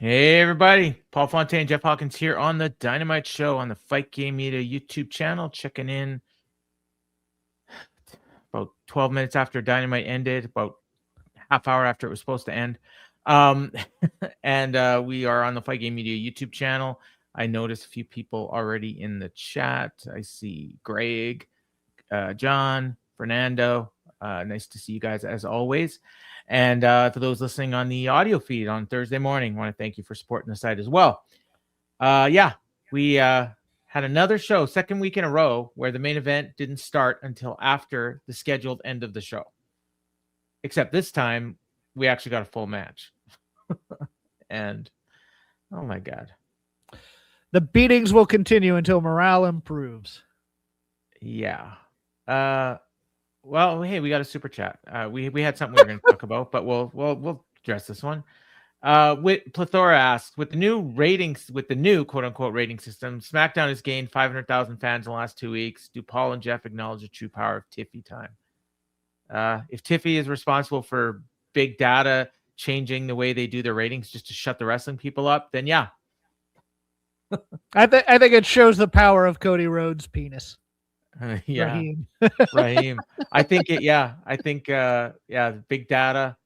Hey everybody, Paul Fontaine, Jeff Hawkins here on the Dynamite Show on the Fight Game Media YouTube channel, checking in about 12 minutes after Dynamite ended, about half hour after it was supposed to end. And we are on the Fight Game Media YouTube channel. I noticed a few people already in the chat. I see Greg, John, Fernando. Nice to see you guys as always. And for those listening on the audio feed on Thursday morning, I want to thank you for supporting the site as well. We had another show, second week in a row, where the main event didn't start until after the scheduled end of the show. Except this time, we actually got a full match. And, oh my God. The beatings will continue until morale improves. Yeah. Well, hey, we got a super chat. We had something we were going to talk about, but we'll address this one. With Plethora asks, with the new ratings, with the new quote unquote rating system, SmackDown has gained 500,000 fans in the last 2 weeks. Do Paul and Jeff acknowledge the true power of Tiffy time? If Tiffy is responsible for big data changing the way they do their ratings just to shut the wrestling people up, then yeah. I think it shows the power of Cody Rhodes' penis. Yeah, Raheem. I think big data.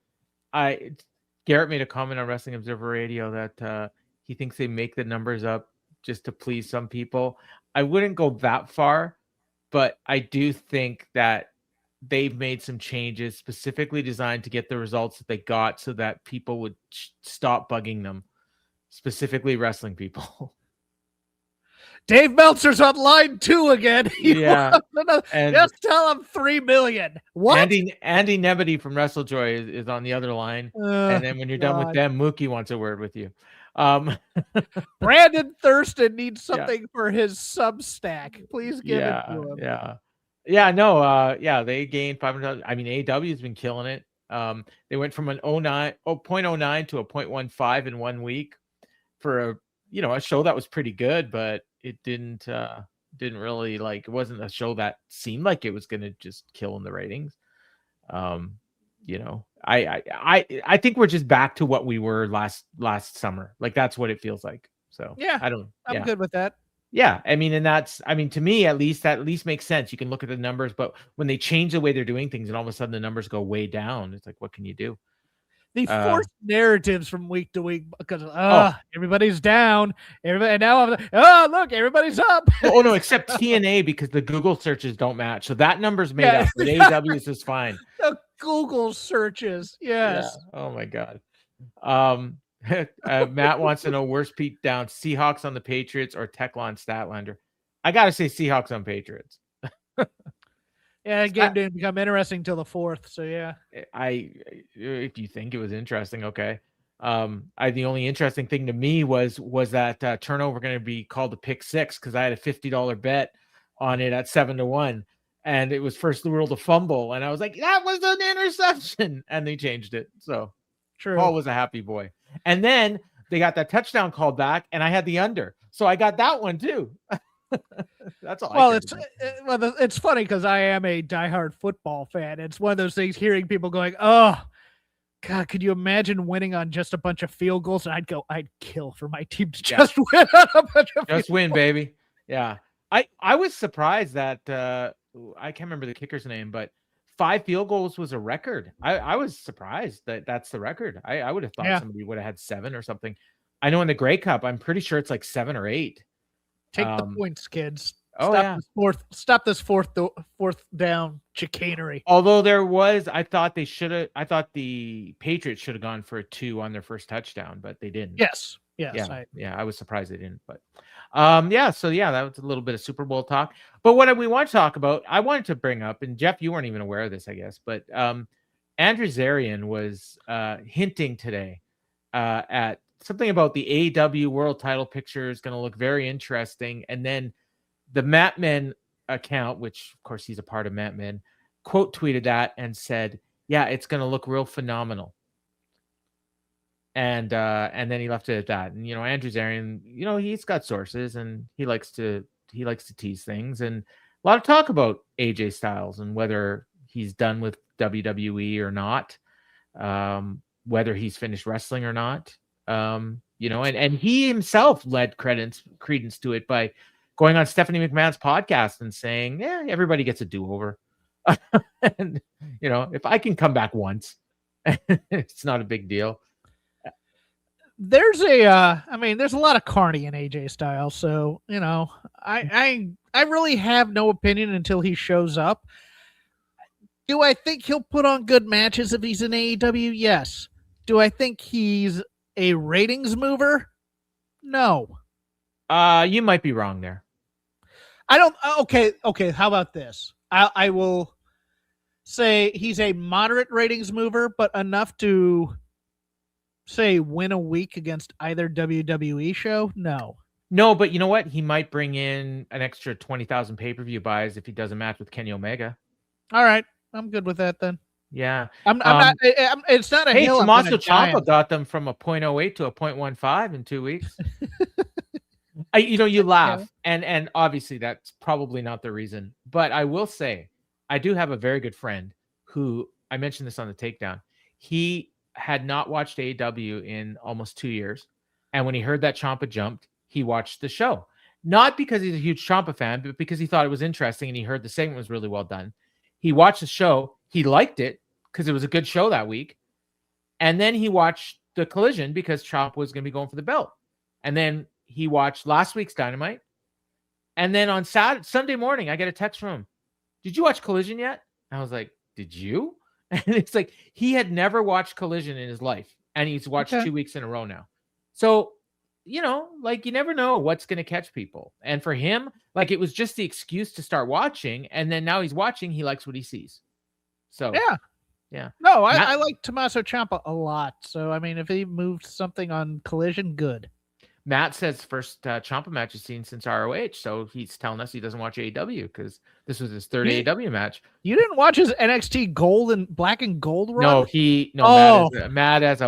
Garrett made a comment on Wrestling Observer Radio that he thinks they make the numbers up just to please some people. I wouldn't go that far, but I do think that they've made some changes specifically designed to get the results that they got so that people would stop bugging them, specifically wrestling people. Dave Meltzer's on line 2 again. Yeah. And just tell him 3 million. What? Andy Nebedy from WrestleJoy is on the other line. And then when you're done with them, Mookie wants a word with you. Brandon Thurston needs something for his Substack. Please give it to him. They gained 500. I mean, AEW has been killing it. They went from an 0.09 to a 0.15 in 1 week for a show that was pretty good, but it didn't really, like, it wasn't a show that seemed like it was going to just kill in the ratings. I think we're just back to what we were last summer. Like, that's what it feels like. So yeah, I'm good with that. Yeah. I mean, to me, at least, that at least makes sense. You can look at the numbers, but when they change the way they're doing things and all of a sudden the numbers go way down, it's like, what can you do? The forced narratives from week to week because everybody's down. And now I'm like, look, everybody's up. Oh no, except TNA because the Google searches don't match. So that number's made up. But AEW's is fine. The Google searches, yes. Yeah. Oh my God. Matt wants to know where's Pete down: Seahawks on the Patriots or Teclon Statlander? I gotta say Seahawks on Patriots. Yeah, the game didn't become interesting till the 4th. So yeah, if you think it was interesting, okay. The only interesting thing to me was that turnover going to be called a pick six because I had a $50 bet on it at 7-1, and it was first rule to fumble, and I was like, that was an interception, and they changed it. So true. Paul was a happy boy, and then they got that touchdown called back, and I had the under, so I got that one too. That's all. Well, it's funny because I am a diehard football fan. It's one of those things hearing people going, "Oh, God, could you imagine winning on just a bunch of field goals?" And I'd kill for my team to just win on a bunch of just win, baby. Yeah, I was surprised that I can't remember the kicker's name, but 5 field goals was a record. I was surprised that that's the record. I would have thought somebody would have had 7 or something. I know in the Grey Cup, I'm pretty sure it's like 7 or 8. Take the points, kids. Stop this fourth down chicanery. Although I thought the Patriots should have gone for a 2 on their first touchdown, but they didn't. Yes. I was surprised they didn't, but that was a little bit of Super Bowl talk. But what we want to talk about, I wanted to bring up, and Jeff, you weren't even aware of this, I guess, but Andrew Zarian was hinting today at something about the AEW world title picture is going to look very interesting. And then the Matt Men account, which of course he's a part of Matt Men, quote tweeted that and said, yeah, it's going to look real phenomenal. And then he left it at that. And, Andrew Zarian, he's got sources and he likes to tease things, and a lot of talk about AJ Styles and whether he's done with WWE or not, whether he's finished wrestling or not. And he himself led credence to it by going on Stephanie McMahon's podcast and saying, yeah, everybody gets a do-over. And, if I can come back once, it's not a big deal. There's there's a lot of Carney in AJ Styles. So, I really have no opinion until he shows up. Do I think he'll put on good matches if he's in AEW? Yes. Do I think he's a ratings mover? No. You might be wrong there. I don't. Okay. How about this? I will say he's a moderate ratings mover, but enough to say win a week against either WWE show. No, but you know what? He might bring in an extra 20,000 pay-per-view buys if he does a match with Kenny Omega. All right, I'm good with that then. Yeah, I'm not. It's not a hill. Tommaso Ciampa got them from a 0.08 to a 0.15 in 2 weeks. You laugh, and obviously that's probably not the reason. But I will say, I do have a very good friend who, I mentioned this on the takedown. He had not watched AEW in almost 2 years, and when he heard that Ciampa jumped, he watched the show. Not because he's a huge Ciampa fan, but because he thought it was interesting and he heard the segment was really well done. He watched the show. He liked it because it was a good show that week. And then he watched the Collision because Ciampa was going to be going for the belt. And then he watched last week's Dynamite. And then on Sunday morning, I get a text from him. Did you watch Collision yet? And I was like, did you? And it's like he had never watched Collision in his life. And he's watched 2 weeks in a row now. So, you never know what's going to catch people. And for him, it was just the excuse to start watching. And then now he's watching. He likes what he sees. So, yeah. No, I like Tommaso Ciampa a lot. So, if he moved something on Collision, good. Matt says first Ciampa match he's seen since ROH. So he's telling us he doesn't watch AEW because this was his third AEW match. You didn't watch his NXT black and gold run? No, Matt has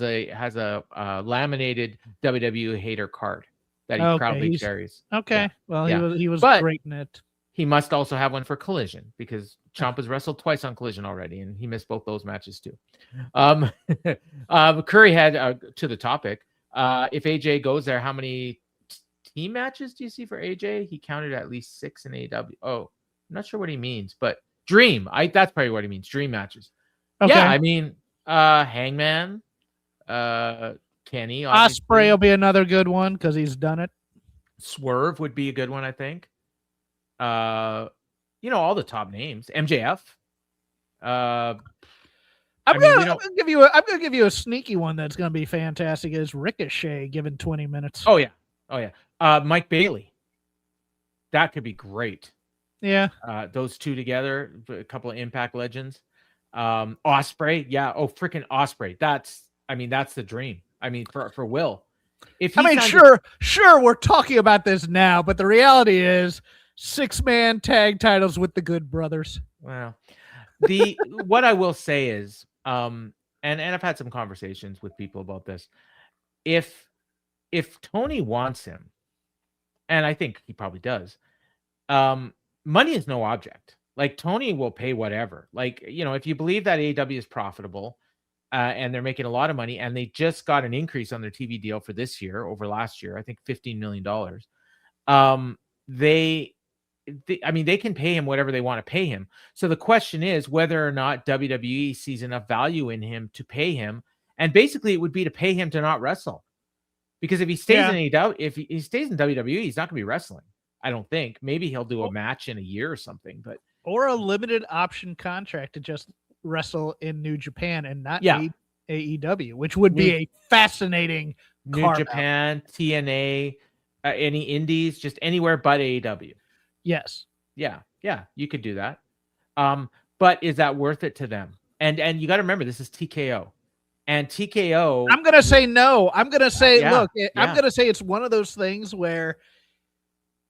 a laminated WWE hater card that he proudly carries. Okay. Yeah. Well, he was great in it. He must also have one for Collision because Ciampa's wrestled twice on Collision already, and he missed both those matches too. Curry had to the topic. If AJ goes there, how many team matches do you see for AJ? He counted at least 6 in AEW. Oh, I'm not sure what he means, but dream. That's probably what he means. Dream matches. Okay. Yeah, Hangman, Kenny. Ospreay will be another good one because he's done it. Swerve would be a good one, I think. All the top names. MJF. I'm gonna give you a sneaky one that's gonna be fantastic. Is Ricochet given 20 minutes? Oh yeah. Mike Bailey. That could be great. Yeah. Those two together, a couple of Impact legends. Ospreay, yeah. Oh, freaking Ospreay. That's the dream. For Will. Sure, we're talking about this now, but the reality is 6-man tag titles with the Good Brothers. Wow. What I will say is, and I've had some conversations with people about this. If Tony wants him, and I think he probably does, money is no object. Tony will pay whatever. If you believe that AEW is profitable, and they're making a lot of money, and they just got an increase on their TV deal for this year over last year, I think $15 million. They can pay him whatever they want to pay him. So the question is whether or not WWE sees enough value in him to pay him. And basically it would be to pay him to not wrestle. Because if he stays if he stays in WWE, he's not going to be wrestling. I don't think. Maybe he'll do a match in a year or something, or a limited option contract to just wrestle in New Japan and not AEW, which would be a fascinating New Japan, TNA, any indies, just anywhere but AEW. Yes. Yeah, you could do that. But is that worth it to them? And you got to remember, this is TKO. And TKO... I'm going to say no. I'm going to say, I'm going to say it's one of those things where...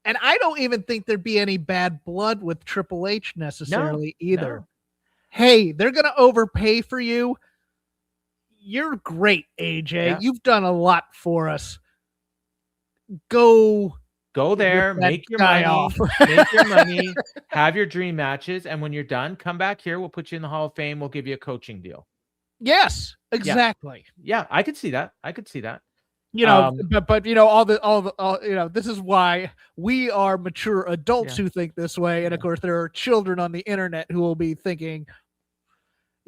And I don't even think there'd be any bad blood with Triple H necessarily either. No. Hey, they're going to overpay for you. You're great, AJ. Yeah. You've done a lot for us. Go there, make your money, have your dream matches, and when you're done, come back here. We'll put you in the Hall of Fame. We'll give you a coaching deal. Yes, exactly. Yeah, I could see that. But this is why we are mature adults who think this way. And of course, there are children on the internet who will be thinking,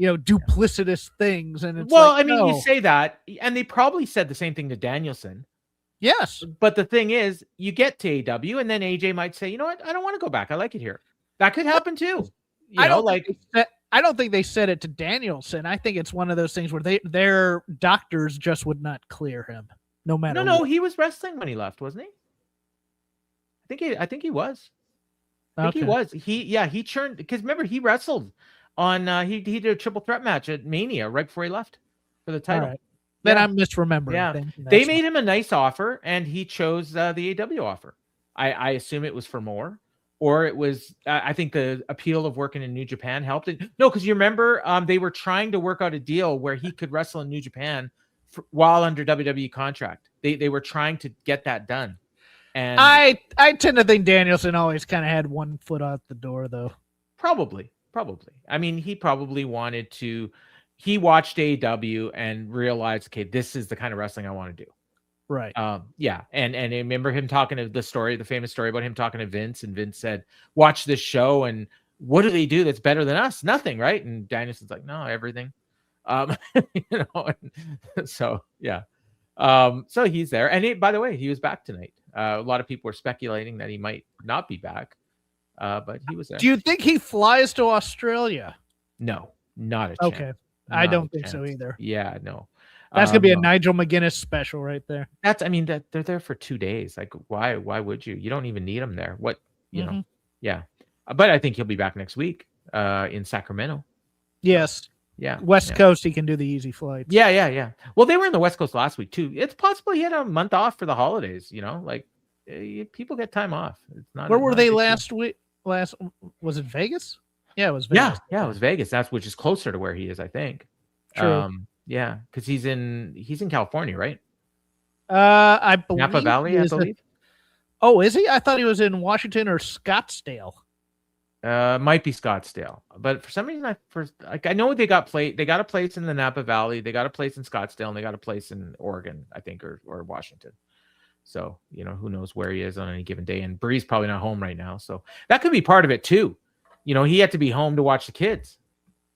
duplicitous things. And it's you say that, and they probably said the same thing to Danielson. Yes. But the thing is, you get to AEW, and then AJ might say, you know what? I don't want to go back. I like it here. That could happen too. I don't think they said it to Danielson. I think it's one of those things where their doctors just would not clear him, no matter. No, he was wrestling when he left, wasn't he? I think he was. He was. He churned, because remember, he wrestled on he did a triple threat match at Mania right before he left for the title. Right. Then I'm misremembering. Yeah, they made him a nice offer, and he chose the AEW offer. I assume it was for more, or it was. I think the appeal of working in New Japan helped it. No, because you remember, they were trying to work out a deal where he could wrestle in New Japan while under WWE contract. They were trying to get that done. And I tend to think Danielson always kind of had one foot out the door, though. Probably. I mean, he probably wanted to. He watched AEW and realized, okay, this is the kind of wrestling I want to do. Right. Yeah. And I remember him talking to the famous story about him talking to Vince, and Vince said, watch this show. And what do they do that's better than us? Nothing. Right. And Danielson's like, no, everything. So yeah. So he's there. And by the way, he was back tonight. A lot of people were speculating that he might not be back. But he was there. Do you think he flies to Australia? No, not a chance. Okay. I don't think so either. Yeah, no. That's gonna be a Nigel McGuinness special right there. That they're there for 2 days. Like, why would you? You don't even need them there. What, know? Yeah. But I think he'll be back next week in Sacramento. Yes. Yeah. West Coast, he can do the easy flights. Yeah. Well, they were in the West Coast last week too. It's possible he had a month off for the holidays, like people get time off. It's not. Where were they last week? Was it Vegas? Yeah, it was Vegas. Yeah, it was Vegas. That's which is closer to where he is, I think. True. Yeah, because he's in California, right? I believe Napa Valley, I believe. Oh, is he? I thought he was in Washington or Scottsdale. Might be Scottsdale, but for some reason, I know they got a place in the Napa Valley, they got a place in Scottsdale, and they got a place in Oregon, I think, or Washington. So who knows where he is on any given day, and Bree's probably not home right now, so that could be part of it too. He had to be home to watch the kids.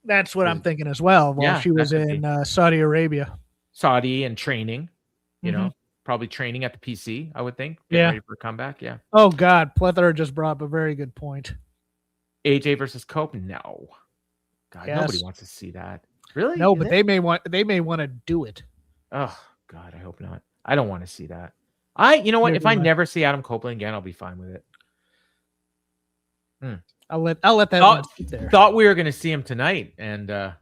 That's what I'm thinking as well. Well, she was in Saudi Arabia. And training, probably training at the PC, I would think. Ready for a comeback, yeah. Oh, God. Plethora just brought up a very good point. AJ versus Cope? No. God, nobody wants to see that. Really? No, but they may want to do it. Oh, God, I hope not. I don't want to see that. You know what? If I never see Adam Copeland again, I'll be fine with it. I'll let that one sit there. Thought we were going to see him tonight, and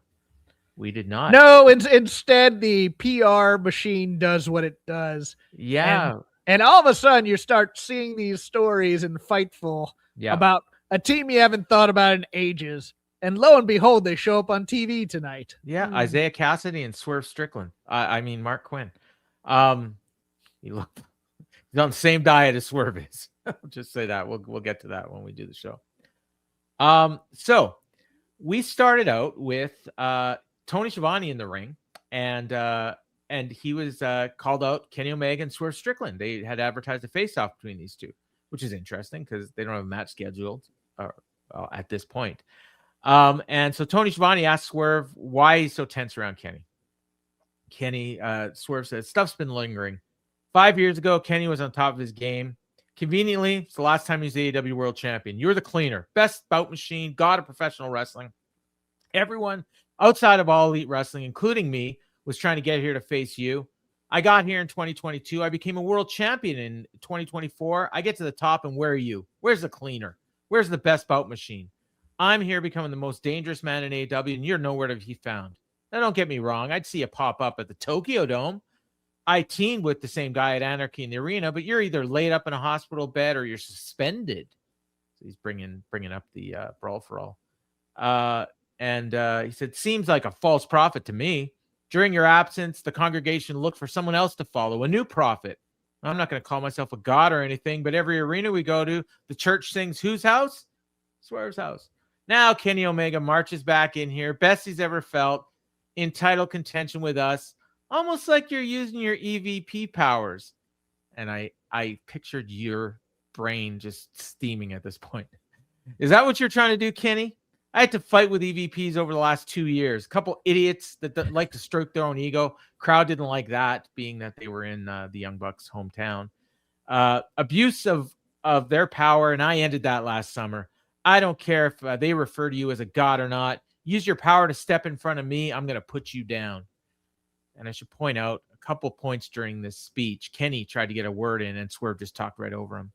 we did not. No, instead the PR machine does what it does. Yeah. And all of a sudden you start seeing these stories in Fightful about a team you haven't thought about in ages. And lo and behold, they show up on TV tonight. Yeah, Isaiah Cassidy and Swerve Strickland. Mark Quinn. He's on the same diet as Swerve is. I'll just say that. We'll get to that when we do the show. So we started out with Tony Schiavone in the ring, and he was called out Kenny Omega and Swerve Strickland. They had advertised a face-off between these two, which is interesting because they don't have a match scheduled at this point. And so Tony Schiavone asked Swerve why he's so tense around Kenny. Swerve says, stuff's been lingering. 5 years ago, Kenny was on top of his game. Conveniently, it's the last time he was the AEW World Champion. You're the cleaner, best bout machine, god of professional wrestling. Everyone outside of All Elite Wrestling, including me, was trying to get here to face you. I got here in 2022. I became a world champion in 2024. I get to the top, and where are you? Where's the cleaner? Where's the best bout machine? I'm here becoming the most dangerous man in AEW, and you're nowhere to be found. Now, don't get me wrong. I'd see you pop up at the Tokyo Dome. I teamed with the same guy at Anarchy in the Arena, but you're either laid up in a hospital bed or you're suspended. So he's bringing up the Brawl for All. And he said, seems like a false prophet to me. During your absence, the congregation looked for someone else to follow, a new prophet. I'm not going to call myself a god or anything, but every arena we go to, the church sings whose house? Swerve's house. Now Kenny Omega marches back in here, best he's ever felt. in title contention with us, almost like you're using your EVP powers. And I pictured your brain just steaming at this point. Is that what you're trying to do, Kenny? I had to fight with EVPs over the last 2 years. A couple idiots that like to stroke their own ego. Crowd didn't like that, being that they were in the Young Bucks' hometown. Abuse of their power, and I ended that last summer. I don't care if they refer to you as a god or not. Use your power to step in front of me. I'm going to put you down. And I should point out a couple points during this speech. Kenny tried to get a word in, and Swerve just talked right over him.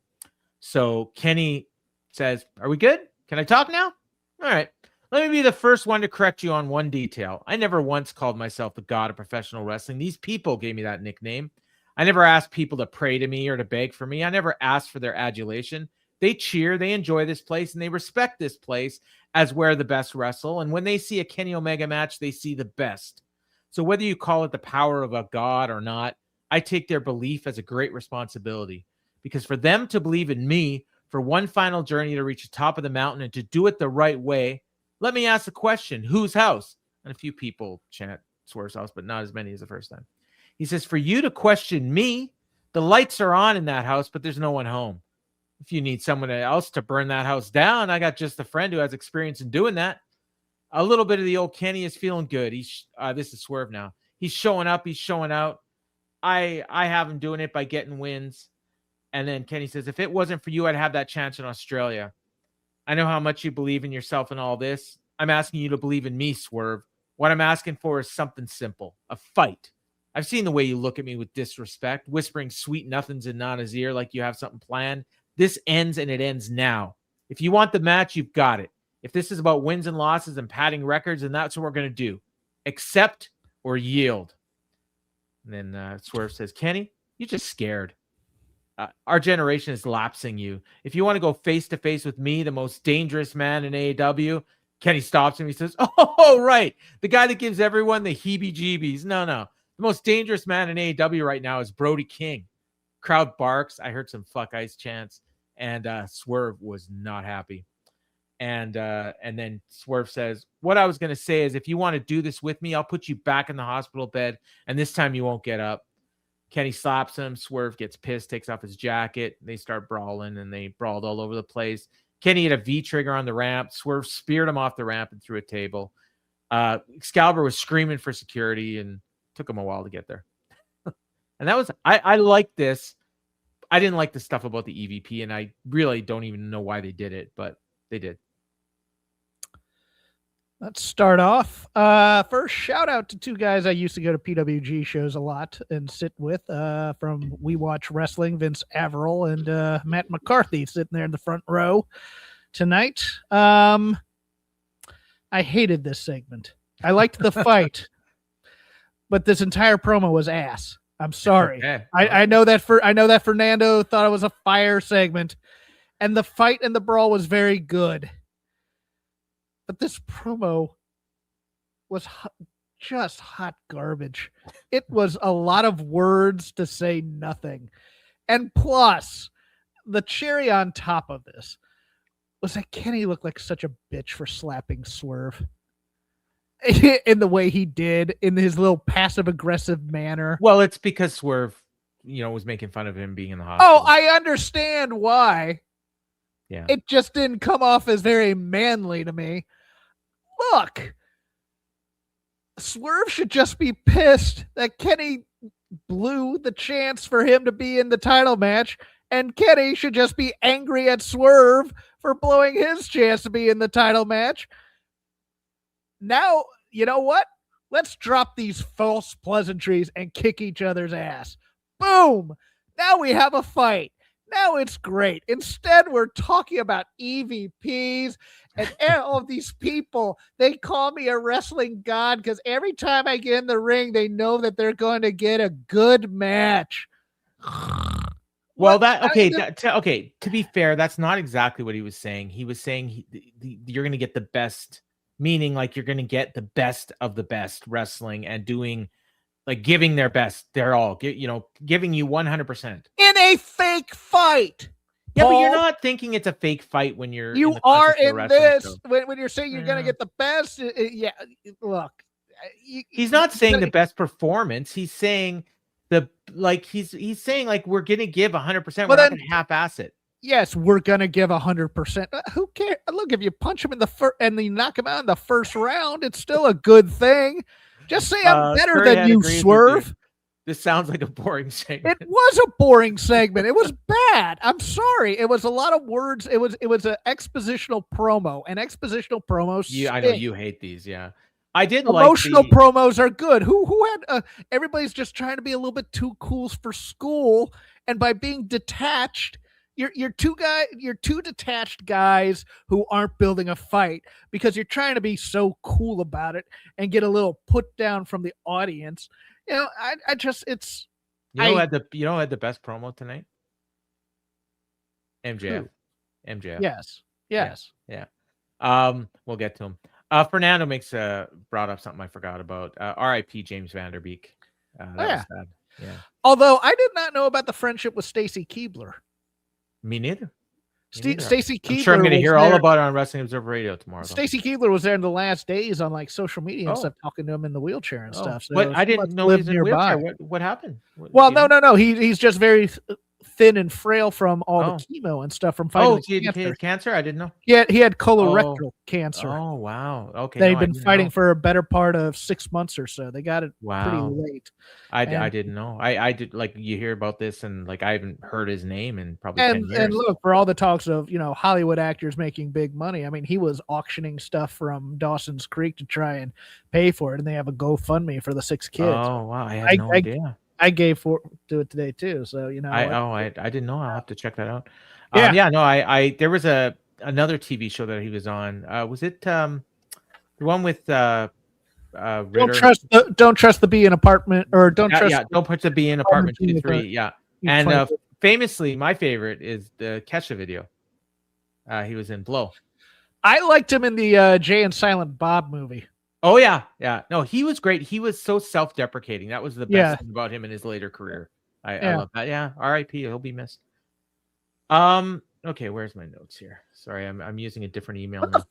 So Kenny says, "Are we good? Can I talk now? All right. Let me be the first one to correct you on one detail. I never once called myself the god of professional wrestling. These people gave me that nickname. I never asked people to pray to me or to beg for me. I never asked for their adulation. They cheer, they enjoy this place, and they respect this place as where the best wrestle. And when they see a Kenny Omega match, they see the best. So whether you call it the power of a god or not, I take their belief as a great responsibility. Because for them to believe in me for one final journey to reach the top of the mountain and to do it the right way, let me ask the question, whose house?" And a few people chant Swerve's house, but not as many as the first time. He says, "For you to question me, the lights are on in that house, but there's no one home. If you need someone else to burn that house down, I got just a friend who has experience in doing that." A little bit of the old Kenny is feeling good. This is Swerve now. He's showing up. He's showing out. I have him doing it by getting wins. And then Kenny says, "If it wasn't for you, I'd have that chance in Australia. I know how much you believe in yourself and all this. I'm asking you to believe in me, Swerve. What I'm asking for is something simple, a fight. I've seen the way you look at me with disrespect, whispering sweet nothings in Nana's ear like you have something planned. This ends, and it ends now. If you want the match, you've got it. If this is about wins and losses and padding records, then that's what we're going to do. Accept or yield." And then Swerve says, "Kenny, you're just scared. Our generation is lapsing you. If you want to go face-to-face with me, the most dangerous man in AEW," Kenny stops him. He says, "Oh, right. The guy that gives everyone the heebie-jeebies. No. The most dangerous man in AEW right now is Brody King." Crowd barks. I heard some fuck ice chants, and Swerve was not happy. And then Swerve says, "What I was going to say is if you want to do this with me, I'll put you back in the hospital bed, and this time you won't get up." Kenny slaps him. Swerve gets pissed, takes off his jacket. They start brawling, and they brawled all over the place. Kenny had a V-trigger on the ramp. Swerve speared him off the ramp and through a table. Excalibur was screaming for security, and took him a while to get there. And that was, I like this. I didn't like the stuff about the EVP, and I really don't even know why they did it, but they did. Let's start off. First, shout out to two guys I used to go to PWG shows a lot and sit with from We Watch Wrestling, Vince Averill and Matt McCarthy sitting there in the front row tonight. I hated this segment. I liked the fight, but this entire promo was ass. I'm sorry. Okay. I know that Fernando thought it was a fire segment, and the fight and the brawl was very good. But this promo was just hot garbage. It was a lot of words to say nothing. And plus, the cherry on top of this was that Kenny looked like such a bitch for slapping Swerve in the way he did, in his little passive-aggressive manner. Well, it's because Swerve, was making fun of him being in the hospital. Oh, I understand why. Yeah. It just didn't come off as very manly to me. Look, Swerve should just be pissed that Kenny blew the chance for him to be in the title match, and Kenny should just be angry at Swerve for blowing his chance to be in the title match. Now, you know what? Let's drop these false pleasantries and kick each other's ass. Boom! Now we have a fight. Now it's great. Instead, we're talking about EVPs and all of these people. They call me a wrestling god because every time I get in the ring, they know that they're going to get a good match. Well, okay. To be fair, that's not exactly what he was saying. He was saying you're going to get the best, meaning like you're going to get the best of the best wrestling and doing, like, giving their best. They're all, giving you 100%. In a fake fight. Yeah, Paul, but you're not thinking it's a fake fight when you're in this. When you're saying you're going to get the best. Yeah, look, he's not saying the best performance. He's saying he's saying like we're gonna give 100%. We're not gonna half-ass it. Yes, we're gonna give 100%. Who cares? Look, if you punch him in the first and then you knock him out in the first round, it's still a good thing. Just say I'm better than you, Swerve. This sounds like a boring segment. It was a boring segment. It was bad. I'm sorry. It was a lot of words. It was an expositional promo. And expositional promos. Yeah, I know you hate these. Yeah, I did. Emotional promos are good. Who had? Everybody's just trying to be a little bit too cool for school, and by being detached. You're two detached guys who aren't building a fight because you're trying to be so cool about it and get a little put down from the audience. You know, I just it's. You know, had the best promo tonight. MJF. Yes. Yeah. We'll get to him. Fernando brought up something I forgot about. R.I.P. James Vanderbeek. That was sad. Yeah. Although I did not know about the friendship with Stacy Keibler. Me neither. Stacy Keibler. I'm sure I'm going to hear all about it on Wrestling Observer Radio tomorrow. Stacy Keibler was there in the last days on like social media and stuff, talking to him in the wheelchair and stuff. So but I didn't know he was in a wheelchair. What happened? No. He's just very thin and frail from all the chemo and stuff from fighting cancer. I didn't know. Yeah, he had colorectal cancer. Oh wow. Okay. They've been fighting for a better part of 6 months or so. They got it pretty late. I didn't know. I did like you hear about this and like I haven't heard his name in probably 10 years. And look, for all the talks of Hollywood actors making big money, I mean he was auctioning stuff from Dawson's Creek to try and pay for it, and they have a GoFundMe for the 6 kids. Oh wow, I had no idea. I gave to it today too, so I didn't know. I'll have to check that out. There was another TV show that he was on. Was it the one with Ritter? Don't trust the bee in apartment, or don't put the bee in apartment 2-3. Yeah, and famously, my favorite is the Kesha video. He was in Blow. I liked him in the Jay and Silent Bob movie. Oh yeah. No, he was great. He was so self-deprecating. That was the best thing about him in his later career. I love that. Yeah. R.I.P. He'll be missed. Okay, where's my notes here? Sorry, I'm using a different email. The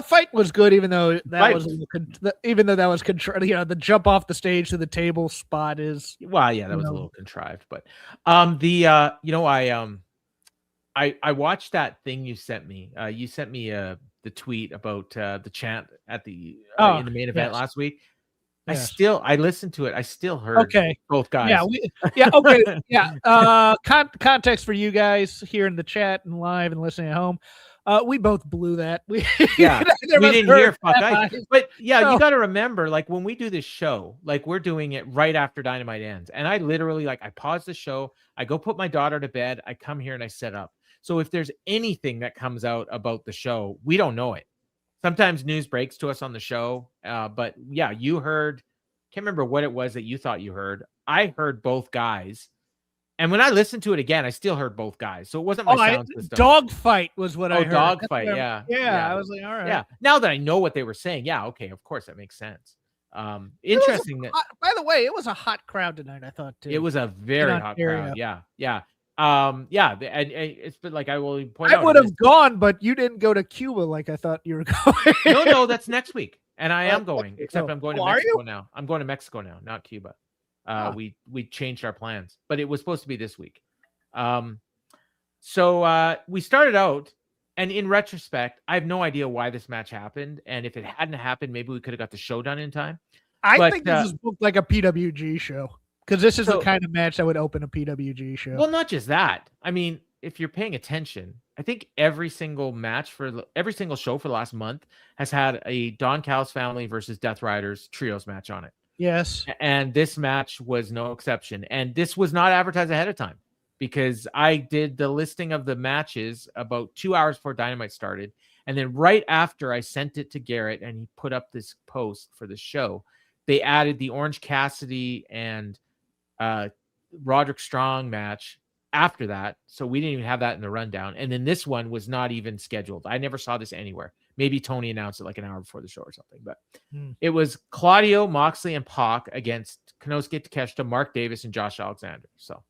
fight was good, even though that was the jump off the stage to the table spot is that was a little contrived, but I watched that thing you sent me. You sent me the tweet about the chant at the in the main event last week. Yes. I listened to it. I still heard both guys. Context for you guys here in the chat and live and listening at home. We both blew that. We didn't hear fuck I. But you got to remember, like when we do this show, like we're doing it right after Dynamite ends, and I literally I pause the show, I go put my daughter to bed, I come here and I set up. So if there's anything that comes out about the show, we don't know it. Sometimes news breaks to us on the show, but you heard. Can't remember what it was that you thought you heard. I heard both guys. And when I listened to it again, I still heard both guys. So it wasn't my sound system. Dogfight was what I heard. Dogfight, yeah. I was like, all right. Yeah. Now that I know what they were saying, okay, of course that makes sense. Interesting. By the way, it was a hot crowd tonight, I thought too. It was a very hot crowd. Yeah. And it's been like I will point out. I would have gone, but you didn't go to Cuba like I thought you were going. No, that's next week. And I am going, except I'm going to Mexico now. I'm going to Mexico now, not Cuba. We changed our plans, but it was supposed to be this week. So we started out, and in retrospect, I have no idea why this match happened. And if it hadn't happened, maybe we could have got the show done in time. I think this is booked like a PWG show, because this is the kind of match that would open a PWG show. Well, not just that. I mean, if you're paying attention, I think every single show for the last month has had a Don Callis family versus Death Riders trios match on it. Yes. And this match was no exception. And this was not advertised ahead of time, because I did the listing of the matches about 2 hours before Dynamite started. And then right after I sent it to Garrett and he put up this post for the show, they added the Orange Cassidy and Roderick Strong match after that. So we didn't even have that in the rundown. And then this one was not even scheduled. I never saw this anywhere. Maybe Tony announced it like an hour before the show or something, but it was Claudio, Moxley, and Pac against Konosuke Takeshita, Mark Davis, and Josh Alexander. So,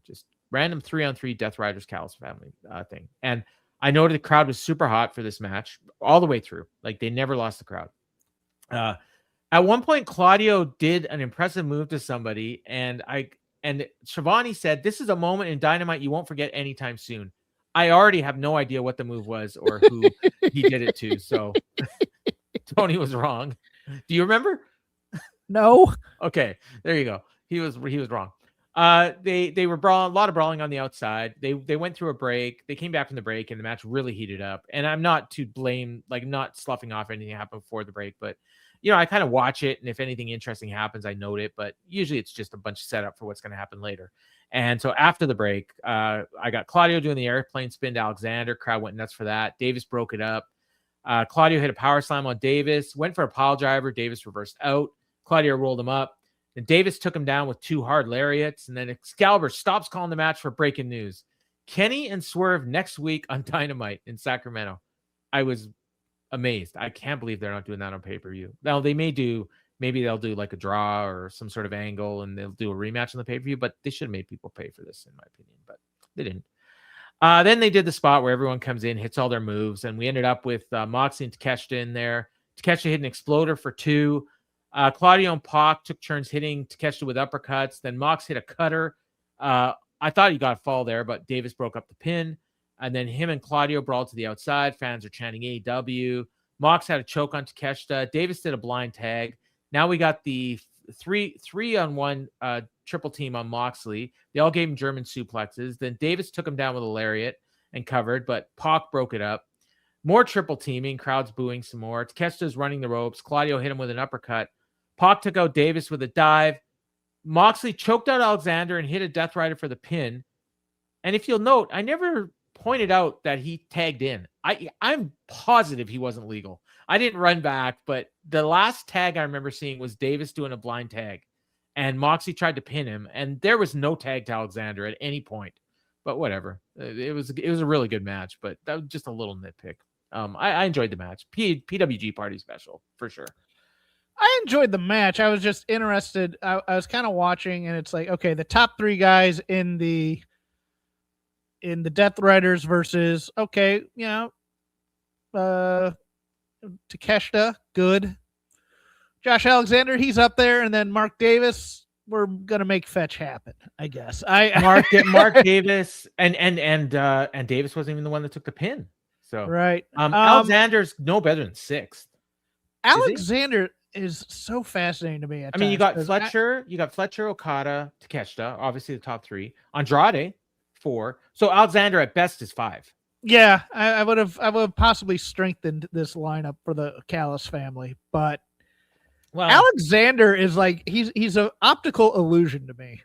just random 3-on-3 Death Riders Callis family thing. And I noted the crowd was super hot for this match all the way through. Like they never lost the crowd. At one point, Claudio did an impressive move to somebody, and Shivani said, "This is a moment in Dynamite you won't forget anytime soon." I already have no idea what the move was or who he did it to, so Tony was wrong. Do you remember? No. Okay, there you go. He was wrong. They were a lot of brawling on the outside. They went through a break. They came back from the break, and the match really heated up. And I'm not to blame, like not sloughing off anything that happened before the break, but I kind of watch it, and if anything interesting happens, I note it. But usually, it's just a bunch of setup for what's going to happen later. And so after the break, I got Claudio doing the airplane spin to Alexander. Crowd went nuts for that. Davis broke it up. Claudio hit a power slam on Davis. Went for a pile driver. Davis reversed out. Claudio rolled him up. And Davis took him down with 2 hard lariats. And then Excalibur stops calling the match for breaking news. Kenny and Swerve next week on Dynamite in Sacramento. I was amazed. I can't believe they're not doing that on pay-per-view. Now, maybe they'll do like a draw or some sort of angle, and they'll do a rematch on the pay-per-view, but they should have made people pay for this, in my opinion, but they didn't. Then they did the spot where everyone comes in, hits all their moves, and we ended up with Moxley and Takeshita in there. Takeshita hit an exploder for 2. Claudio and Pac took turns hitting Takeshita with uppercuts. Then Mox hit a cutter. I thought he got a fall there, but Davis broke up the pin. And then him and Claudio brawled to the outside. Fans are chanting AEW. Mox had a choke on Takeshita. Davis did a blind tag. Now we got the 3-on-1 triple team on Moxley. They all gave him German suplexes. Then Davis took him down with a lariat and covered, but Pac broke it up. More triple teaming. Crowds booing some more. Takeshita's running the ropes. Claudio hit him with an uppercut. Pac took out Davis with a dive. Moxley choked out Alexander and hit a Death Rider for the pin. And if you'll note, I never pointed out that he tagged in. I'm positive he wasn't legal. I didn't run back, but the last tag I remember seeing was Davis doing a blind tag, and Moxley tried to pin him, and there was no tag to Alexander at any point. But whatever, it was a really good match, but that was just a little nitpick. I enjoyed the match. PWG party special for sure. I enjoyed the match. I was just interested. I was kind of watching, and it's like, okay, the top 3 guys in the Death Riders versus, okay, Takeshita, good. Josh Alexander, he's up there, and then Mark Davis, we're gonna make fetch happen, I guess. Mark Davis and Davis wasn't even the one that took the pin. So right. Alexander's no better than 6th. Alexander is so fascinating to me. You got Fletcher, Okada, Takeshita, obviously the top 3. Andrade, 4. So Alexander at best is 5. Yeah, I would have possibly strengthened this lineup for the Callis family, but Alexander is like he's an optical illusion to me.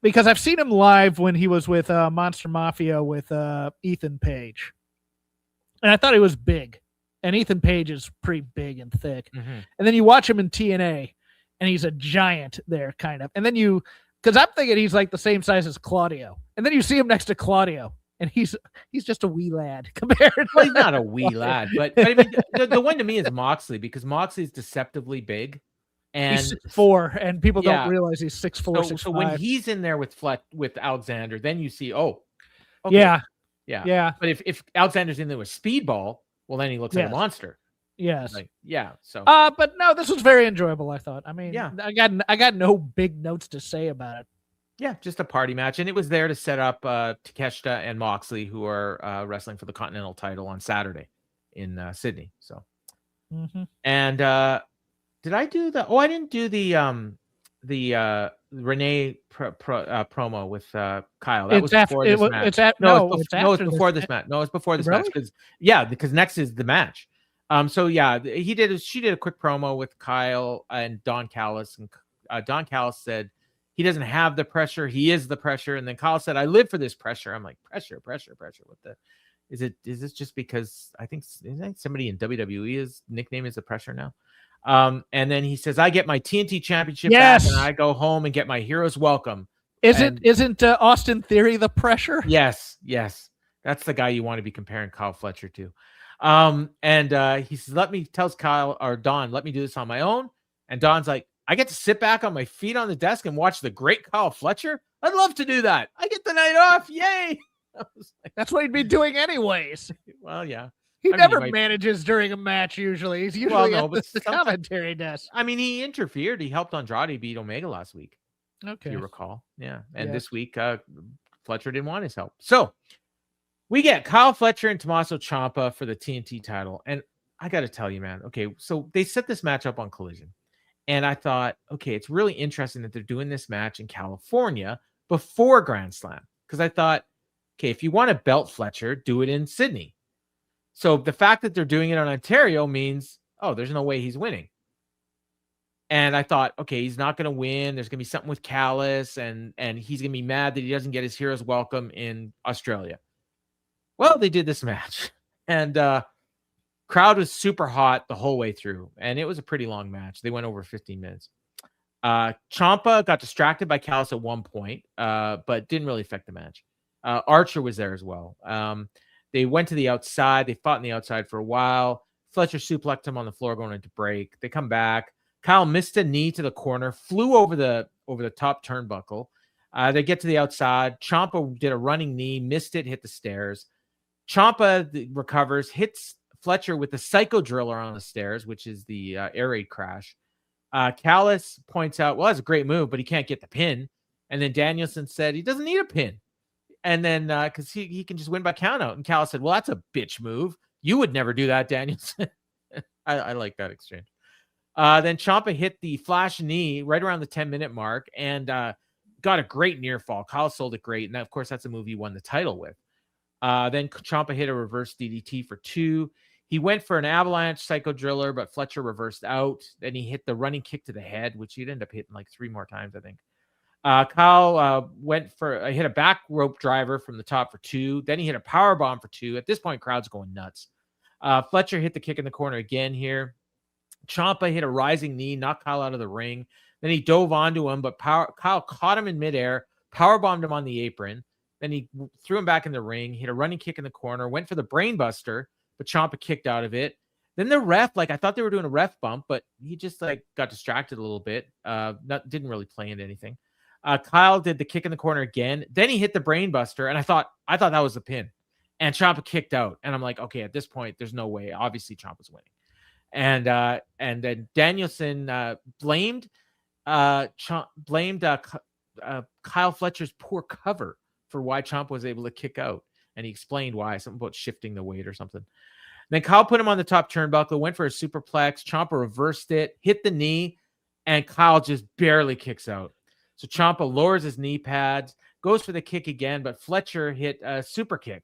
Because I've seen him live when he was with Monster Mafia with Ethan Page. And I thought he was big. And Ethan Page is pretty big and thick. Mm-hmm. And then you watch him in TNA, and he's a giant there, kind of. And then because I'm thinking he's like the same size as Claudio. And then you see him next to Claudio, and he's just a wee lad compared. Well, he's not a wee lad, but I mean, the one to me is Moxley, because Moxley's deceptively big. And he's 6'4", and people don't realize he's 6'4", 6'5". So when he's in there with Alexander, then you see, okay. Yeah. But if Alexander's in there with Speedball, well, then he looks like a monster. Yes. So. But no, this was very enjoyable, I thought. I mean, I got no big notes to say about it. Yeah, just a party match, and it was there to set up Takeshita and Moxley, who are wrestling for the Continental title on Saturday in Sydney. So, and did I do the? Oh, I didn't do the Renee promo with Kyle. That was before this match. It's before this match. No, it's before this match because next is the match. She did a quick promo with Kyle and Don Callis, and Don Callis said he doesn't have the pressure, he is the pressure. And then Kyle said, I live for this pressure. I'm like, pressure. What the is this just because I think somebody in WWE's nickname is the pressure now? And then he says, I get my TNT championship back, and I go home and get my hero's welcome. Isn't Austin Theory the pressure? Yes. That's the guy you want to be comparing Kyle Fletcher to. And he says, tells Kyle or Don, let me do this on my own. And Don's like, I get to sit back on my feet on the desk and watch the great Kyle Fletcher. I'd love to do that. I get the night off. Yay. That's what he'd be doing anyways. Well, yeah. He never manages during a match. Usually, he's usually at the commentary desk. I mean, he interfered. He helped Andrade beat Omega last week. Okay, if you recall, yeah. And this week, Fletcher didn't want his help. So we get Kyle Fletcher and Tommaso Ciampa for the TNT title. And I got to tell you, man. Okay, so they set this match up on Collision, and I thought, okay, it's really interesting that they're doing this match in California before Grand Slam, because I thought, okay, if you want to belt Fletcher, do it in Sydney. So the fact that they're doing it on Ontario means, oh, there's no way he's winning. And I thought, okay, he's not going to win. There's going to be something with Callis, and he's going to be mad that he doesn't get his hero's welcome in Australia. Well, they did this match, and crowd was super hot the whole way through, and it was a pretty long match. They went over 15 minutes. Ciampa got distracted by Callis at one point, but didn't really affect the match. Archer was there as well. They went to the outside. They fought on the outside for a while. Fletcher suplexed him on the floor going into break. They come back. Kyle missed a knee to the corner, flew over the top turnbuckle. They get to the outside. Ciampa did a running knee, missed it, hit the stairs. Ciampa recovers, hits Fletcher with the Psycho Driller on the stairs, which is the air raid crash. Callis points out, well, that's a great move, but he can't get the pin. And then Danielson said he doesn't need a pin. And then because he can just win by count out. And Callis said, well, that's a bitch move. You would never do that, Danielson. I like that exchange. Then Ciampa hit the flash knee right around the 10-minute mark and got a great near fall. Kyle sold it great. And of course, that's a move he won the title with. Then Ciampa hit a reverse DDT for 2. He went for an avalanche Psycho Driller, but Fletcher reversed out. Then he hit the running kick to the head, which he'd end up hitting like 3 more times, I think. Kyle hit a back rope driver from the top for 2. Then he hit a power bomb for 2. At this point, crowd's going nuts. Fletcher hit the kick in the corner again here. Ciampa hit a rising knee, knocked Kyle out of the ring. Then he dove onto him, but Kyle caught him in midair, power bombed him on the apron. Then he threw him back in the ring, hit a running kick in the corner, went for the brainbuster, but Ciampa kicked out of it. Then the ref, I thought they were doing a ref bump, but he just got distracted a little bit. Didn't really play into anything. Kyle did the kick in the corner again. Then he hit the brainbuster, and I thought that was the pin. And Ciampa kicked out. And I'm like, okay, at this point, there's no way. Obviously, Ciampa's winning. And then Danielson blamed Kyle Fletcher's poor cover for why Ciampa was able to kick out. And he explained why, something about shifting the weight or something. Then Kyle put him on the top turnbuckle, went for a superplex. Ciampa reversed it, hit the knee, and Kyle just barely kicks out. So Ciampa lowers his knee pads, goes for the kick again, but Fletcher hit a super kick.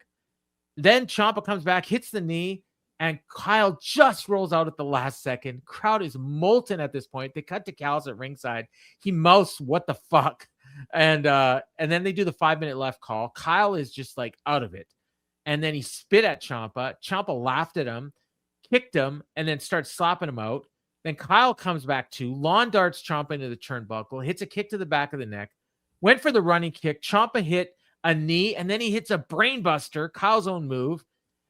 Then Ciampa comes back, hits the knee, and Kyle just rolls out at the last second. Crowd is molten at this point. They cut to Callis at ringside. He mouths, "What the fuck?" And then they do the 5-minute left call. Kyle is just out of it. And then he spit at Ciampa. Ciampa laughed at him, kicked him, and then starts slapping him out. Then Kyle comes back to lawn darts Ciampa into the turnbuckle, hits a kick to the back of the neck, went for the running kick. Ciampa hit a knee, and then he hits a brainbuster, Kyle's own move,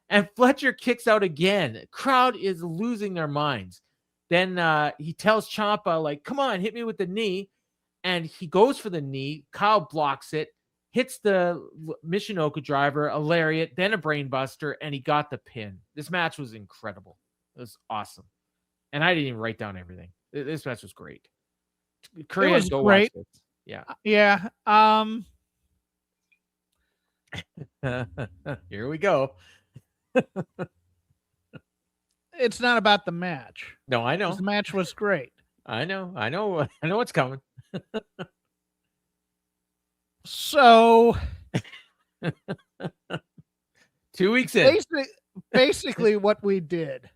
and Fletcher kicks out again. Crowd is losing their minds. Then he tells Ciampa, come on, hit me with the knee. And he goes for the knee. Kyle blocks it, hits the Michinoku driver, a lariat, then a brainbuster, and he got the pin. This match was incredible. It was awesome. And I didn't even write down everything. This match was great. Korea, it was great. Watch it. Yeah. Yeah. Here we go. It's not about the match. No, I know. The match was great. I know what's coming. So 2 weeks in. Basically what we did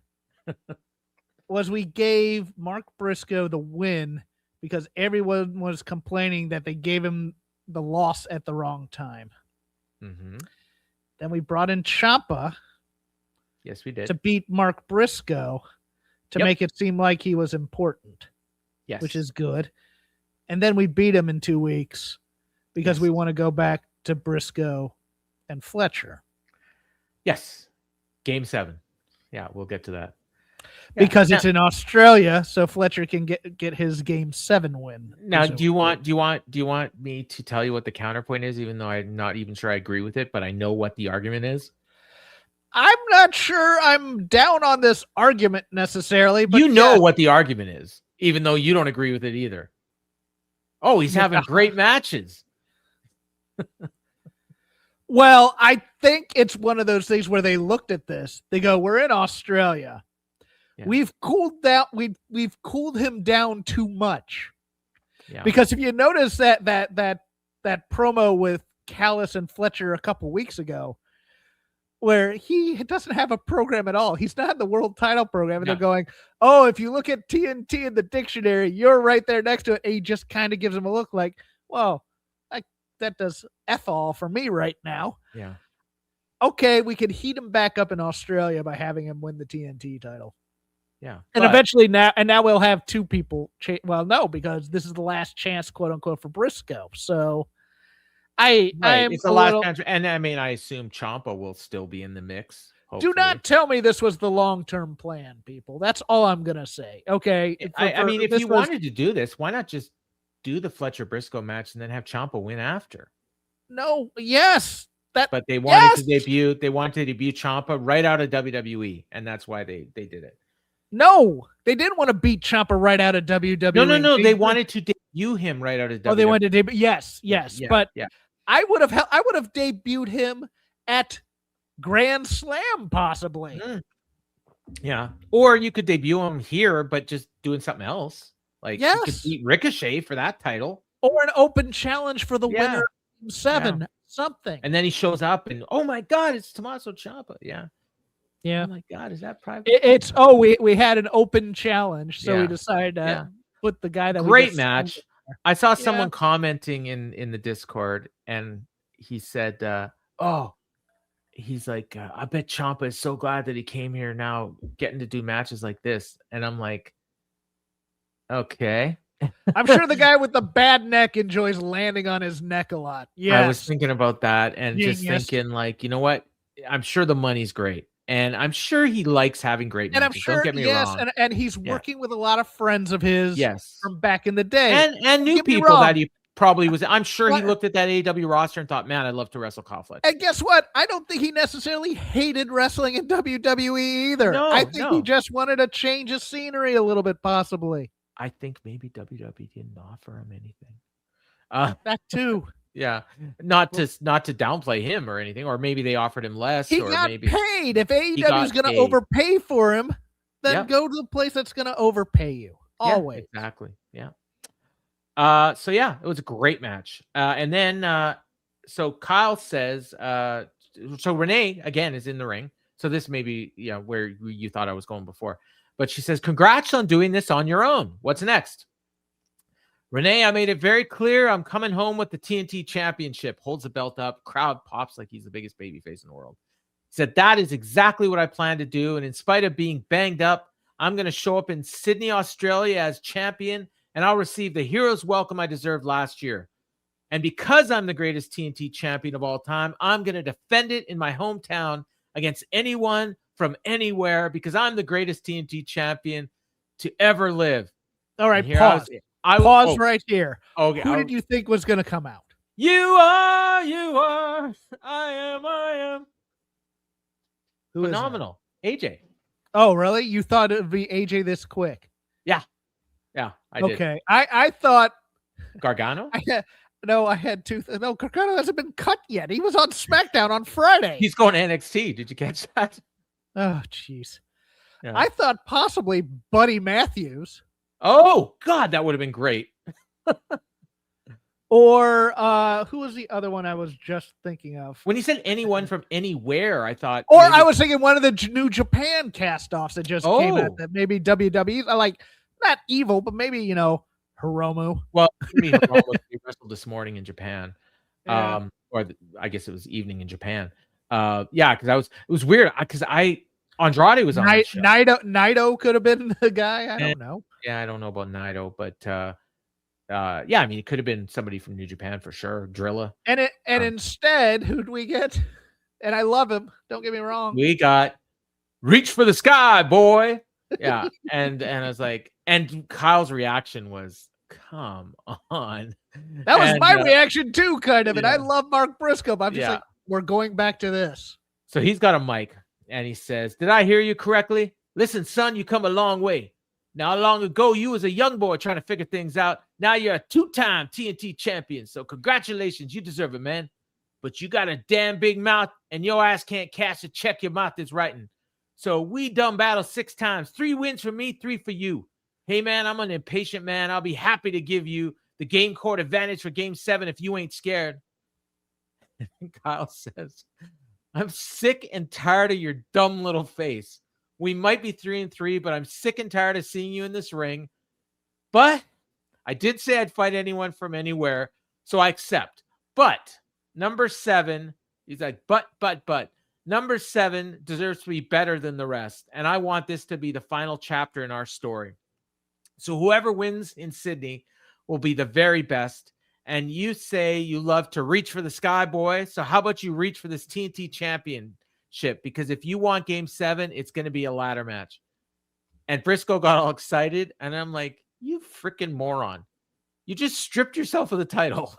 was we gave Mark Briscoe the win because everyone was complaining that they gave him the loss at the wrong time. Mm-hmm. Then we brought in Ciampa. Yes, we did. To beat Mark Briscoe to make it seem like he was important. Yes. Which is good. And then we beat him in 2 weeks because we want to go back to Briscoe and Fletcher. Yes. Game 7. Yeah, we'll get to that. Because it's in Australia, so Fletcher can get his Game 7 win. Now, do you want me to tell you what the counterpoint is, even though I'm not even sure I agree with it, but I know what the argument is? I'm not sure I'm down on this argument necessarily, but you know what the argument is, even though you don't agree with it either. Oh, he's having great matches. Well, I think it's one of those things where they looked at this. They go, "We're in Australia. Yeah. We've cooled down. We've cooled him down too much." Yeah. Because if you notice that promo with Callis and Fletcher a couple weeks ago, where he doesn't have a program at all. He's not in the world title program. And they're going, "Oh, if you look at TNT in the dictionary, you're right there next to it." And he just kind of gives him a look like, "Well, that does F all for me right now." Yeah. Okay, we could heat him back up in Australia by having him win the TNT title. Yeah. And eventually now we'll have two people. Well, no, because this is the last chance, quote unquote, for Briscoe. So it's the last chance. And I mean, I assume Ciampa will still be in the mix. Hopefully. Do not tell me this was the long-term plan, people. That's all I'm going to say. Okay. I mean, if you wanted to do this, why not just do the Fletcher Briscoe match and then have Ciampa win after? No. Yes. But they wanted to debut. They wanted to debut Ciampa right out of WWE, and that's why they did it. No, they didn't want to beat Ciampa right out of WWE. No. They wanted to debut him right out of WWE. Oh, they wanted to debut. Yes. But I would have debuted him at Grand Slam, possibly. Yeah, or you could debut him here, but just doing something else. Like you could beat Ricochet for that title, or an open challenge for the winner of 7, something. And then he shows up, and oh my God, it's Tommaso Ciampa. Yeah. Oh my God, is that private? We had an open challenge, so we decided to put the guy that great match. I saw someone commenting in the Discord, and he said, he's like, I bet Ciampa is so glad that he came here now, getting to do matches like this. And I'm like, okay. I'm sure the guy with the bad neck enjoys landing on his neck a lot. Yeah, I was thinking about that and just thinking, like, you know what? I'm sure the money's great. And I'm sure he likes having great matches. And I'm sure, don't get me wrong. And he's working with a lot of friends of his from back in the day. And new people that he probably was. I'm sure he looked at that AEW roster and thought, man, I'd love to wrestle Kyle Fletcher. And guess what? I don't think he necessarily hated wrestling in WWE either. I think he just wanted a change of scenery a little bit, possibly. I think maybe WWE didn't offer him anything. That too. Yeah, not to downplay him or anything, or maybe they offered him less. He got paid. If AEW is going to overpay for him, then go to the place that's going to overpay you. Always. Yeah, exactly. Yeah. So yeah, it was a great match. And then so Kyle says, so Renee again is in the ring. So this may be where you thought I was going before. But she says, congrats on doing this on your own. What's next? Renee, I made it very clear I'm coming home with the TNT championship. Holds the belt up. Crowd pops like he's the biggest babyface in the world. Said, that is exactly what I plan to do. And in spite of being banged up, I'm going to show up in Sydney, Australia as champion, and I'll receive the hero's welcome I deserved last year. And because I'm the greatest TNT champion of all time, I'm going to defend it in my hometown against anyone from anywhere, because I'm the greatest TNT champion to ever live. All right, pause. Pause right here. Okay. Who did you think was going to come out? You are, I am. Who phenomenal. AJ. Oh, really? You thought it would be AJ this quick? Yeah. Yeah, I did. Okay. I thought Gargano? I had two. No, Gargano hasn't been cut yet. He was on SmackDown on Friday. He's going to NXT. Did you catch that? Oh, jeez. Yeah. I thought possibly Buddy Matthews. Oh, God, that would have been great. Or who was the other one I was just thinking of? When he said anyone from anywhere, I thought. Or maybe... I was thinking one of the New Japan cast-offs that just came out. That maybe WWE. I like, not evil, but maybe, Hiromu. Well, maybe Hiromu wrestled this morning in Japan. Yeah. I guess it was evening in Japan. Because it was weird because Andrade was on that show. Naito could have been the guy. I don't know. Yeah, I don't know about Naito, but I mean, it could have been somebody from New Japan for sure. Drilla. And instead, who'd we get? And I love him. Don't get me wrong. We got Reach for the Sky, boy. Yeah, and I was like, and Kyle's reaction was, come on. That was my reaction too, kind of. And I love Mark Briscoe, but I'm just like, we're going back to this. So he's got a mic and he says, "Did I hear you correctly? Listen, son, you come a long way. Not long ago, you was a young boy trying to figure things out. Now you're a 2-time TNT champion. So congratulations. You deserve it, man. But you got a damn big mouth, and your ass can't cash a check your mouth is writing. So we done battle 6 times. 3 wins for me, 3 for you. Hey, man, I'm an impatient man. I'll be happy to give you the game court advantage for game 7 if you ain't scared." And Kyle says, "I'm sick and tired of your dumb little face. We might be 3-3, but I'm sick and tired of seeing you in this ring. But I did say I'd fight anyone from anywhere, so I accept. But number 7," he's like, but, number 7 deserves to be better than the rest. And I want this to be the final chapter in our story. So whoever wins in Sydney will be the very best. And you say you love to reach for the sky, boy. So how about you reach for this TNT championship? Because if you want game 7, it's going to be a ladder match." And Briscoe got all excited. And I'm like, you freaking moron. You just stripped yourself of the title.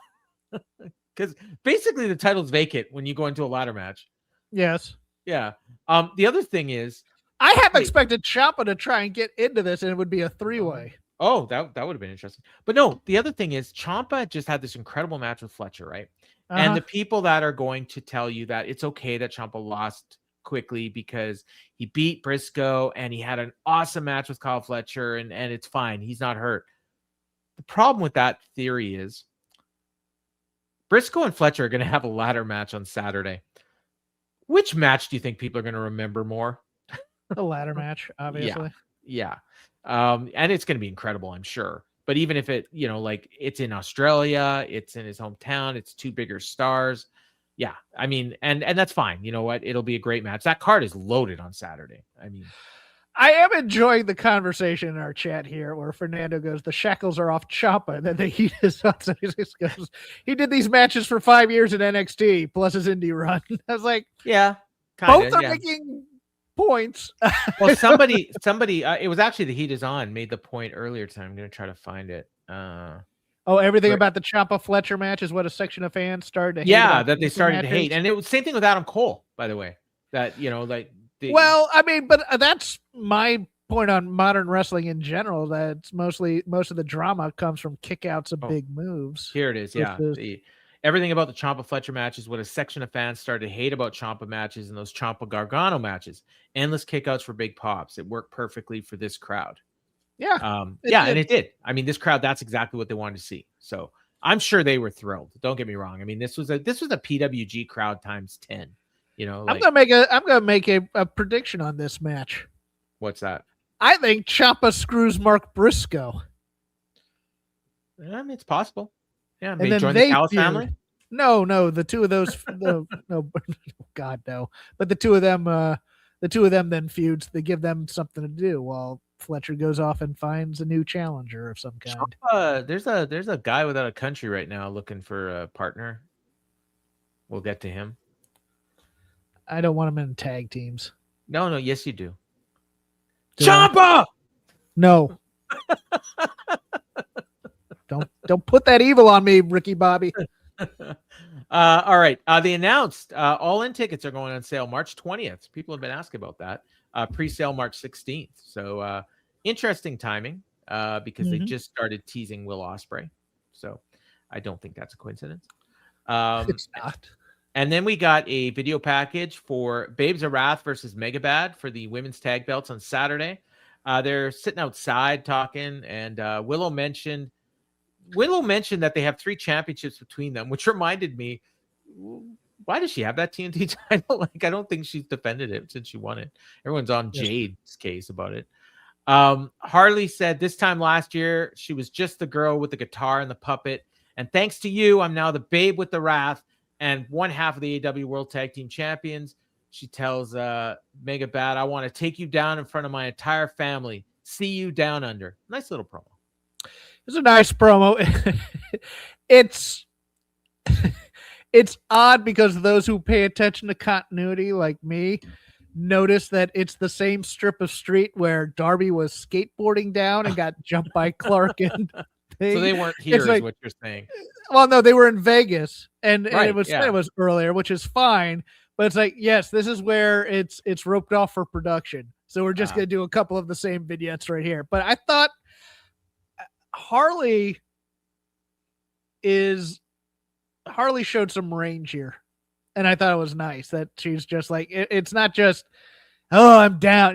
Because basically the title's vacant when you go into a ladder match. Yes. Yeah. The other thing is, I have expected Ciampa to try and get into this, and it would be a 3-way. Oh, that would have been interesting. But no, the other thing is Ciampa just had this incredible match with Fletcher, right? And the people that are going to tell you that it's okay that Ciampa lost quickly because he beat Briscoe and he had an awesome match with Kyle Fletcher and it's fine. He's not hurt. The problem with that theory is Briscoe and Fletcher are going to have a ladder match on Saturday. Which match do you think people are going to remember more? The ladder match, obviously. Yeah. And it's going to be incredible, I'm sure. But even if it, like it's in Australia, it's in his hometown, it's 2 bigger stars. Yeah. I mean, and that's fine. You know what? It'll be a great match. That card is loaded on Saturday. I mean, I am enjoying the conversation in our chat here where Fernando goes, "The shackles are off Ciampa," and then the heat is on. So he just goes, "He did these matches for 5 years in NXT plus his indie run." I was like, yeah, both are making points. Well, somebody, it was actually the Heat is on made the point earlier today. I'm going to try to find it. Everything about the Ciampa Fletcher match is what a section of fans started to hate. Yeah, that they started to hate. And it was same thing with Adam Cole, by the way, that, well, I mean, but that's my point on modern wrestling in general, that most of the drama comes from kickouts of big moves. Here it is. Yeah. Everything about the Ciampa Fletcher match is what a section of fans started to hate about Ciampa matches and those Ciampa Gargano matches. Endless kickouts for big pops. It worked perfectly for this crowd. Yeah. And it did. I mean, this crowd, that's exactly what they wanted to see. So I'm sure they were thrilled. Don't get me wrong. I mean, this was a PWG crowd times 10. I'm gonna make a prediction on this match. What's that? I think Ciampa screws Mark Briscoe. I mean, it's possible. Yeah, and then join they the Callis family. No, the two of those. no, God, no. But the two of them then feuds. They give them something to do while Fletcher goes off and finds a new challenger of some kind. There's a guy without a country right now looking for a partner. We'll get to him. I don't want him in tag teams. No, yes you do. Ciampa! No. Don't put that evil on me, Ricky Bobby. All right. They announced all-in tickets are going on sale March 20th. People have been asking about that. Pre-sale March 16th. So interesting timing because they just started teasing Will Ospreay. So I don't think that's a coincidence. It's not. And then we got a video package for Babes of Wrath versus Megabad for the women's tag belts on Saturday. They're sitting outside talking, and Willow mentioned that they have 3 championships between them, which reminded me, why does she have that TNT title? Like, I don't think she's defended it since she won it. Everyone's on Jade's case about it. Harley said this time last year, she was just the girl with the guitar and the puppet. And thanks to you, I'm now the Babe with the Wrath and one half of the AEW World Tag Team Champions. She tells Megabad, I want to take you down in front of my entire family. See you down under. Nice little promo. It's a nice promo. It's odd because those who pay attention to continuity, like me, notice that it's the same strip of street where Darby was skateboarding down and got jumped by Clark. And so they weren't here, is what you're saying. Well, no, they were in Vegas, and it was earlier, which is fine. But it's like, yes, this is where it's roped off for production. So we're just going to do a couple of the same vignettes right here. But I thought Harley showed some range here. And I thought it was nice that she's just like, it's not just, oh, I'm down.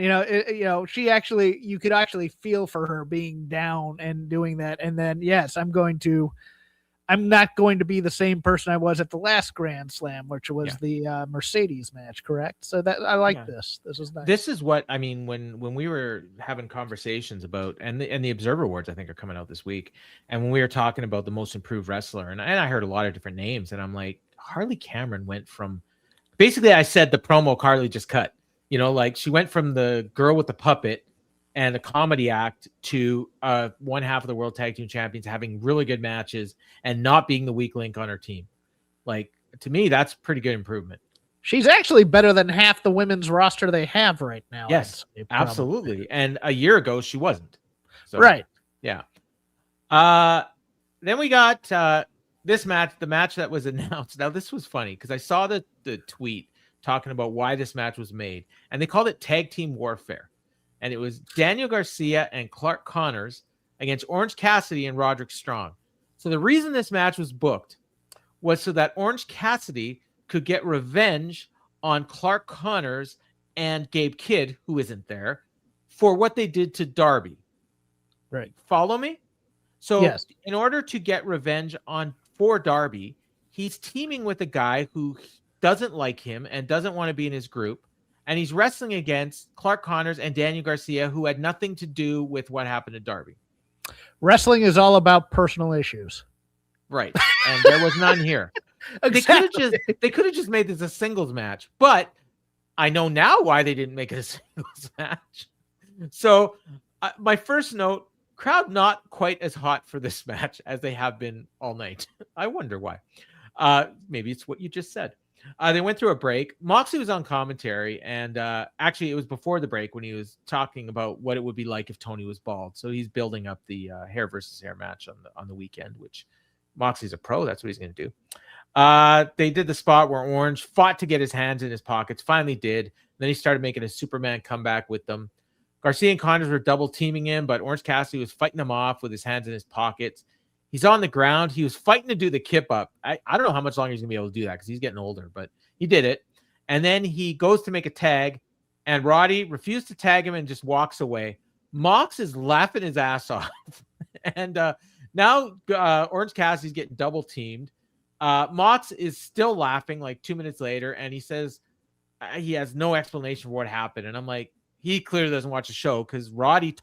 She actually, you could actually feel for her being down and doing that. And then, yes, I'm not going to be the same person I was at the last Grand Slam, which was the Mercedes match, correct? So that I like this. This is nice. This is what I mean when we were having conversations about, and the Observer Awards I think are coming out this week, and when we were talking about the most improved wrestler, and I heard a lot of different names, and I'm like, Harley Cameron went from, basically I said the promo Carly just cut, like she went from the girl with the puppet and a comedy act to one half of the World Tag Team Champions having really good matches and not being the weak link on her team. Like, to me, that's pretty good improvement. She's actually better than half the women's roster they have right now. Yes, absolutely. And a year ago, she wasn't. So, right. Yeah. Then we got this match, the match that was announced. Now, this was funny because I saw the tweet talking about why this match was made, and they called it Tag Team Warfare. And it was Daniel Garcia and Clark Connors against Orange Cassidy and Roderick Strong. So the reason this match was booked was so that Orange Cassidy could get revenge on Clark Connors and Gabe Kidd, who isn't there, for what they did to Darby. Right. Follow me? So in order to get revenge for Darby, he's teaming with a guy who doesn't like him and doesn't want to be in his group. And he's wrestling against Clark Connors and Daniel Garcia, who had nothing to do with what happened to Darby. Wrestling is all about personal issues. Right. And there was none here. Exactly. They could have just made this a singles match, but I know now why they didn't make it a singles match. So my first note, crowd not quite as hot for this match as they have been all night. I wonder why. Maybe it's what you just said. They went through a break. Moxley was on commentary, and actually it was before the break when he was talking about what it would be like if Tony was bald. So he's building up the hair versus hair match on the weekend, which Moxley's a pro. That's what he's going to do. They did the spot where Orange fought to get his hands in his pockets, finally did. Then he started making a Superman comeback with them. Garcia and Connors were double teaming him, but Orange Cassidy was fighting him off with his hands in his pockets. He's on the ground. He was fighting to do the kip up. I don't know how much longer he's going to be able to do that because he's getting older, but he did it. And then he goes to make a tag, and Roddy refused to tag him and just walks away. Mox is laughing his ass off. And now Orange Cassidy's getting double teamed. Mox is still laughing like 2 minutes later, and he says he has no explanation for what happened. And I'm like, he clearly doesn't watch the show because Roddy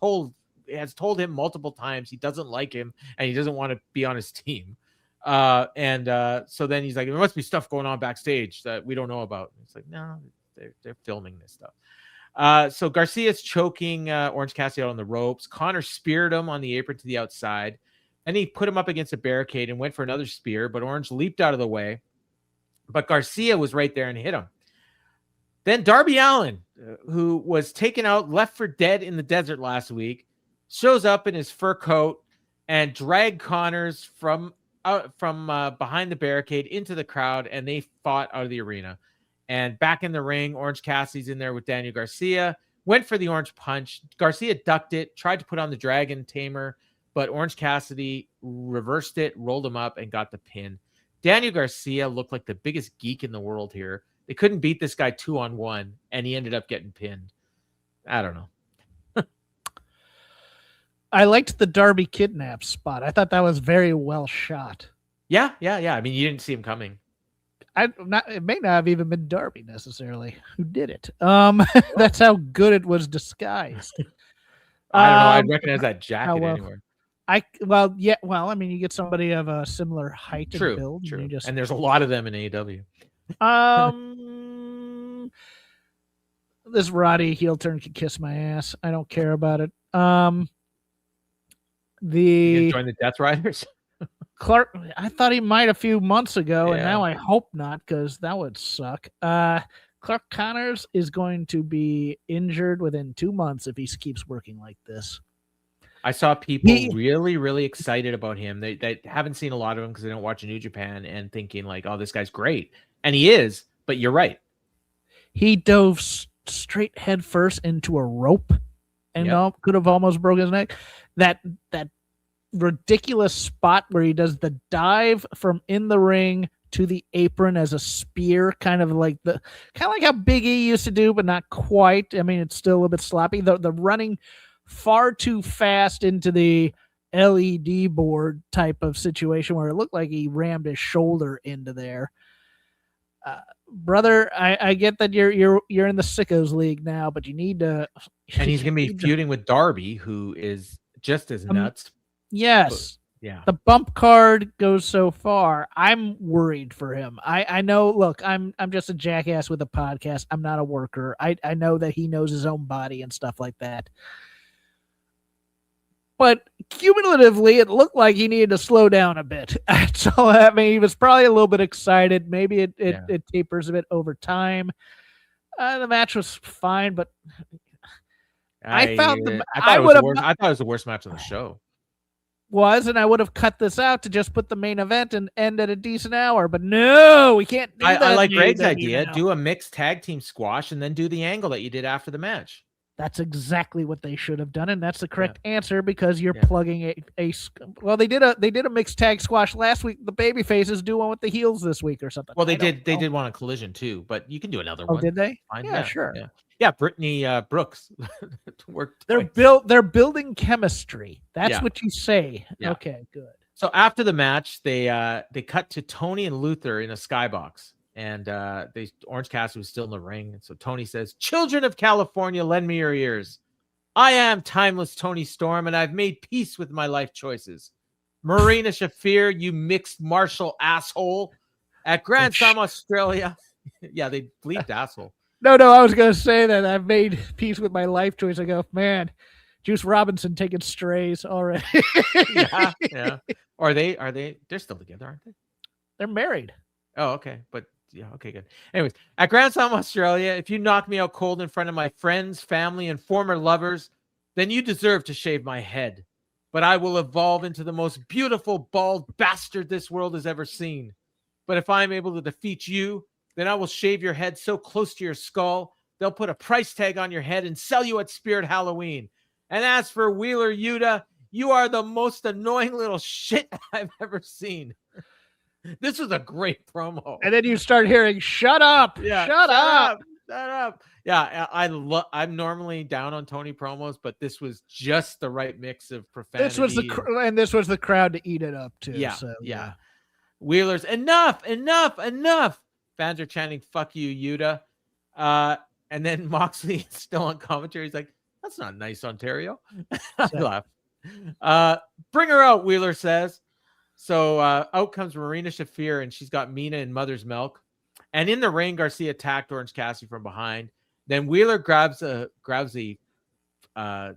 has told him multiple times he doesn't like him and he doesn't want to be on his team. So then he's like, there must be stuff going on backstage that we don't know about. And it's like, no, they're filming this stuff. So Garcia's choking Orange Cassidy out on the ropes. Connor speared him on the apron to the outside. And he put him up against a barricade and went for another spear, but Orange leaped out of the way. But Garcia was right there and hit him. Then Darby Allin, who was taken out, left for dead in the desert last week, shows up in his fur coat and dragged Connors from behind the barricade into the crowd, and they fought out of the arena. And back in the ring, Orange Cassidy's in there with Daniel Garcia, went for the orange punch. Garcia ducked it, tried to put on the Dragon Tamer, but Orange Cassidy reversed it, rolled him up, and got the pin. Daniel Garcia looked like the biggest geek in the world here. They couldn't beat this guy 2-on-1, and he ended up getting pinned. I don't know. I liked the Darby kidnap spot. I thought that was very well shot. Yeah. I mean, you didn't see him coming. It may not have even been Darby necessarily who did it. That's how good it was disguised. I don't know. I'd recognize that jacket anywhere. I mean, you get somebody of a similar height and build. True. And there's a lot of them in AEW. This Roddy heel turn can kiss my ass. I don't care about it. You join the Death Riders? Clark, I thought he might a few months ago, and now I hope not, because that would suck. Clark Connors is going to be injured within 2 months if he keeps working like this. I saw people really, really excited about him. They haven't seen a lot of him because they don't watch New Japan, and thinking like, oh, this guy's great. And he is, but you're right. He dove straight head first into a rope and could have almost broken his neck. That ridiculous spot where he does the dive from in the ring to the apron as a spear, kind of like how Big E used to do, but not quite. I mean, it's still a little bit sloppy. The running far too fast into the LED board type of situation where it looked like he rammed his shoulder into there. Brother, I get that you're in the sickos league now, but you need to. And he's going to be feuding with Darby, who is just as nuts. Yes. Yeah. The bump card goes so far. I'm worried for him. I know, look, I'm just a jackass with a podcast. I'm not a worker. I know that he knows his own body and stuff like that. But cumulatively, it looked like he needed to slow down a bit. So, I mean, he was probably a little bit excited. Maybe it tapers a bit over time. The match was fine, but I thought it was the worst match of the show. And I would have cut this out to just put the main event and end at a decent hour, but no, we can't do that. I like Greg's idea. Do a mixed tag team squash and then do the angle that you did after the match. That's exactly what they should have done, and that's the correct answer because you're plugging well, they did a mixed tag squash last week. The baby faces do one with the heels this week or something. Well, they did one on Collision too, but you can do another one. Oh, did they? Fine. Yeah, sure. Yeah, Brittany Brooks worked. They're building chemistry. That's what you say. Yeah. Okay, good. So after the match, they cut to Tony and Luther in a skybox, and Orange Cassidy was still in the ring. And so Tony says, "Children of California, lend me your ears. I am timeless Tony Storm, and I've made peace with my life choices. Marina Shafir, you mixed martial asshole, at Grand Slam, Australia." Yeah, they bleeped asshole. No, I was going to say that I've made peace with my life choice. I go, man, Juice Robinson taking strays already. Yeah. Are they? They're still together, aren't they? They're married. Oh, okay. But yeah, okay, good. Anyways, at Grand Slam, Australia, if you knock me out cold in front of my friends, family, and former lovers, then you deserve to shave my head. But I will evolve into the most beautiful bald bastard this world has ever seen. But if I'm able to defeat you, then I will shave your head so close to your skull, they'll put a price tag on your head and sell you at Spirit Halloween. And as for Wheeler Yuta, you are the most annoying little shit I've ever seen. This was a great promo. And then you start hearing, shut up. Yeah, shut up. Yeah, I'm normally down on Tony promos, but this was just the right mix of profanity. This was the crowd to eat it up too. Yeah, so, yeah. Wheeler's enough. Fans are chanting, "Fuck you, Yuta." And then Moxley is still on commentary. He's like, "That's not nice, Ontario." I laugh. Bring her out, Wheeler says. So out comes Marina Shafir, and she's got Mina in Mother's Milk. And in the ring, Garcia attacked Orange Cassidy from behind. Then Wheeler grabs a pair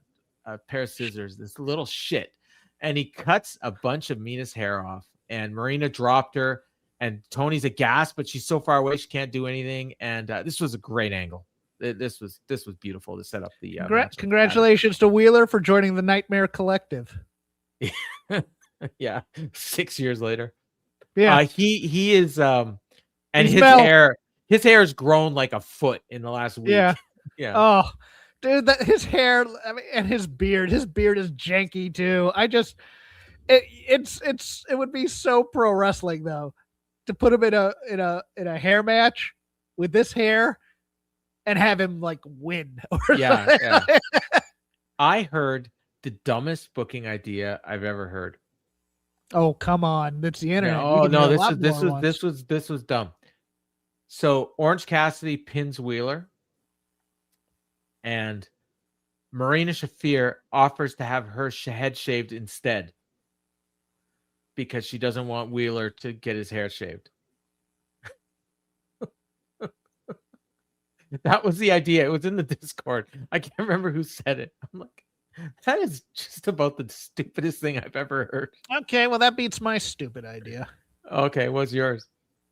of scissors, this little shit, and he cuts a bunch of Mina's hair off. And Marina dropped her. And Tony's aghast, but she's so far away she can't do anything. And this was a great angle. This was beautiful to set up the. Congratulations to Wheeler for joining the Nightmare Collective. Yeah, 6 years later. Yeah, he is. And his hair has grown like a foot in the last week. Yeah. Yeah. Oh, dude, his hair, and his beard. His beard is janky too. It would be so pro wrestling though, to put him in a hair match with this hair and have him like win. Yeah. I heard the dumbest booking idea I've ever heard. Oh, come on. That's the internet. No, this was dumb. So Orange Cassidy pins Wheeler, and Marina Shafir offers to have her head shaved instead because she doesn't want Wheeler to get his hair shaved. That was the idea. It was in the Discord. I can't remember who said it. I'm like, that is just about the stupidest thing I've ever heard. Okay, well, that beats my stupid idea. Okay, what's yours?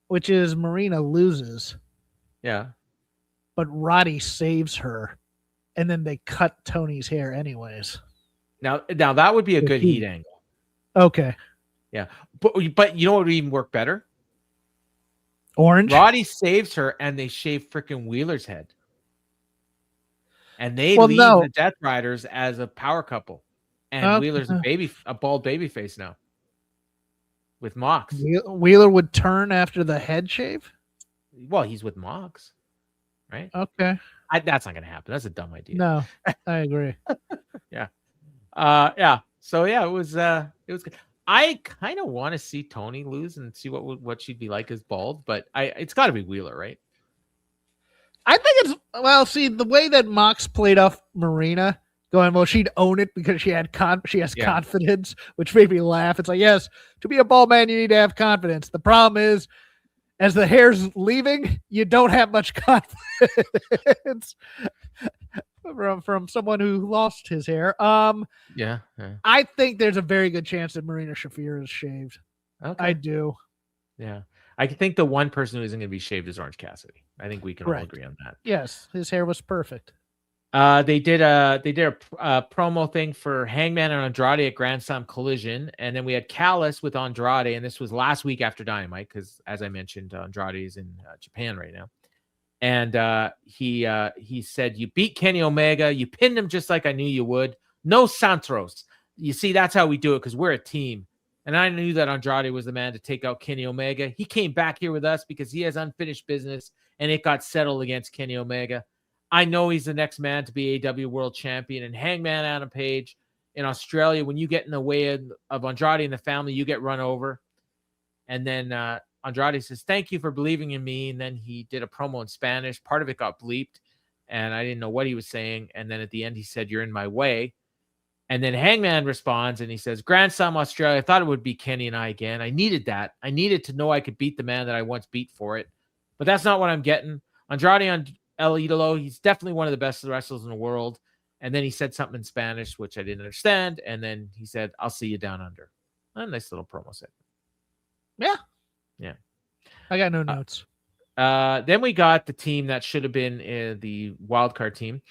Which is Marina loses. Yeah. But Roddy saves her, and then they cut Tony's hair anyways. Now that would be a good heat angle. Okay. Yeah. But you know what would even work better? Orange. Roddy saves her, and they shave freaking Wheeler's head. And they leave no. the Death Riders as a power couple. And Okay. Wheeler's a bald baby face now. With Mox. Wheeler would turn after the head shave? Well, he's with Mox. Right? Okay. That's not going to happen. That's a dumb idea. No, I agree. Yeah. Yeah. So yeah, it was good. I kind of want to see Tony lose and see what she'd be like as bald, but it's got to be Wheeler, right? I think see, the way that Mox played off Marina, going, well, she'd own it because she has confidence, which made me laugh. It's like, yes, to be a bald man, you need to have confidence. The problem is, as the hair's leaving, you don't have much confidence. From someone who lost his hair. Yeah. I think there's a very good chance that Marina Shafir is shaved. Okay. I do. Yeah. I think the one person who isn't going to be shaved is Orange Cassidy. I think we can all agree on that. Yes, his hair was perfect. They did a promo thing for Hangman and Andrade at Grand Slam Collision, and then we had Callis with Andrade, and this was last week after Dynamite because, as I mentioned, Andrade is in Japan right now. And he said, "You beat Kenny Omega. You pinned him just like I knew you would. No Santos. You see, that's how we do it because we're a team. And I knew that Andrade was the man to take out Kenny Omega. He came back here with us because he has unfinished business, and it got settled against Kenny Omega. I know he's the next man to be AEW World Champion. And Hangman Adam Page in Australia, when you get in the way of Andrade and the family, you get run over." And then Andrade says, "Thank you for believing in me." And then he did a promo in Spanish. Part of it got bleeped, and I didn't know what he was saying. And then at the end, he said, "You're in my way." And then Hangman responds, and he says, "Grand Slam Australia, I thought it would be Kenny and I again. I needed that. I needed to know I could beat the man that I once beat for it. But that's not what I'm getting. Andrade on El Idolo, he's definitely one of the best wrestlers in the world." And then he said something in Spanish, which I didn't understand. And then he said, "I'll see you down under." A nice little promo segment. Yeah. I got no notes. Then we got the team that should have been the wildcard team,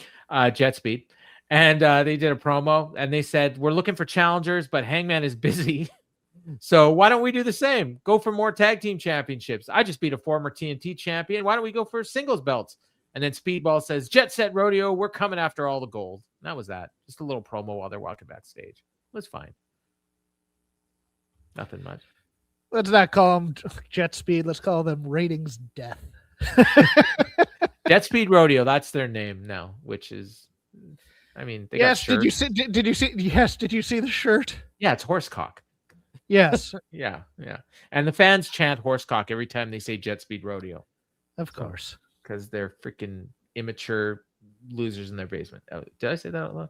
Jet Speed. And they did a promo, and they said, "We're looking for challengers, but Hangman is busy. So why don't we do the same? Go for more tag team championships. I just beat a former TNT champion. Why don't we go for singles belts?" And then Speedball says, "Jet Set Rodeo, we're coming after all the gold." And that was that. Just a little promo while they're walking backstage. It was fine. Nothing much. Let's not call them Jet Speed. Let's call them Ratings Death. Jet Speed Rodeo. That's their name now, which is, I mean, they got shirts. Did you see? Yes. Did you see the shirt? Yeah, it's horsecock. Yes. Yeah. And the fans chant horsecock every time they say Jet Speed Rodeo. Of course. Because they're freaking immature losers in their basement. Oh, did I say that out loud?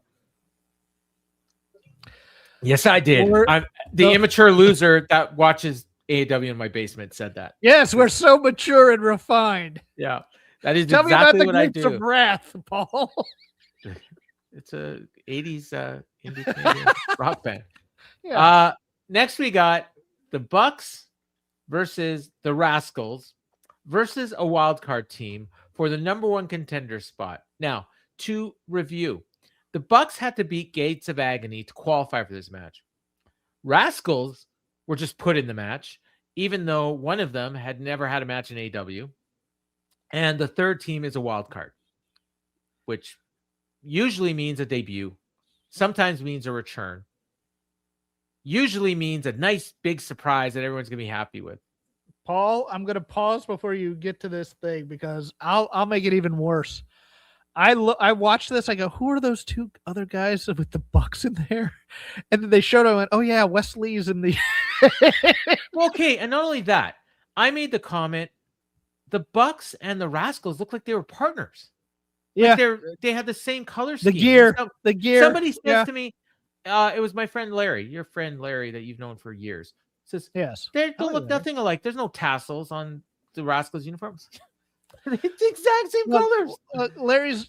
Yes, I did. I'm the immature loser that watches AEW in my basement said that. Yes, we're so mature and refined. Yeah, that is Tell exactly me what about I the do. Grapes of Wrath, Paul. It's a 80s indie Canadian rock band. Yeah. Next we got the Bucks versus the Rascalz versus a wild card team for the number one contender spot. Now, to review, the Bucks had to beat Gates of Agony to qualify for this match. Rascalz were just put in the match, even though one of them had never had a match in AEW. And the third team is a wild card, which usually means a debut, sometimes means a return, usually means a nice big surprise that everyone's going to be happy with. Paul, I'm going to pause before you get to this thing because I'll make it even worse. I watched this. I go, who are those two other guys with the Bucks in there? And then they showed. I went, oh yeah, Wesley's in the. Well, okay, and not only that, I made the comment: the Bucks and the Rascalz look like they were partners. Yeah, like they had the same color scheme. The gear. Somebody says to me, it was my friend Larry, your friend Larry that you've known for years. Says, yes, they don't look nothing alike. There's no tassels on the Rascalz uniforms. It's the exact same colors.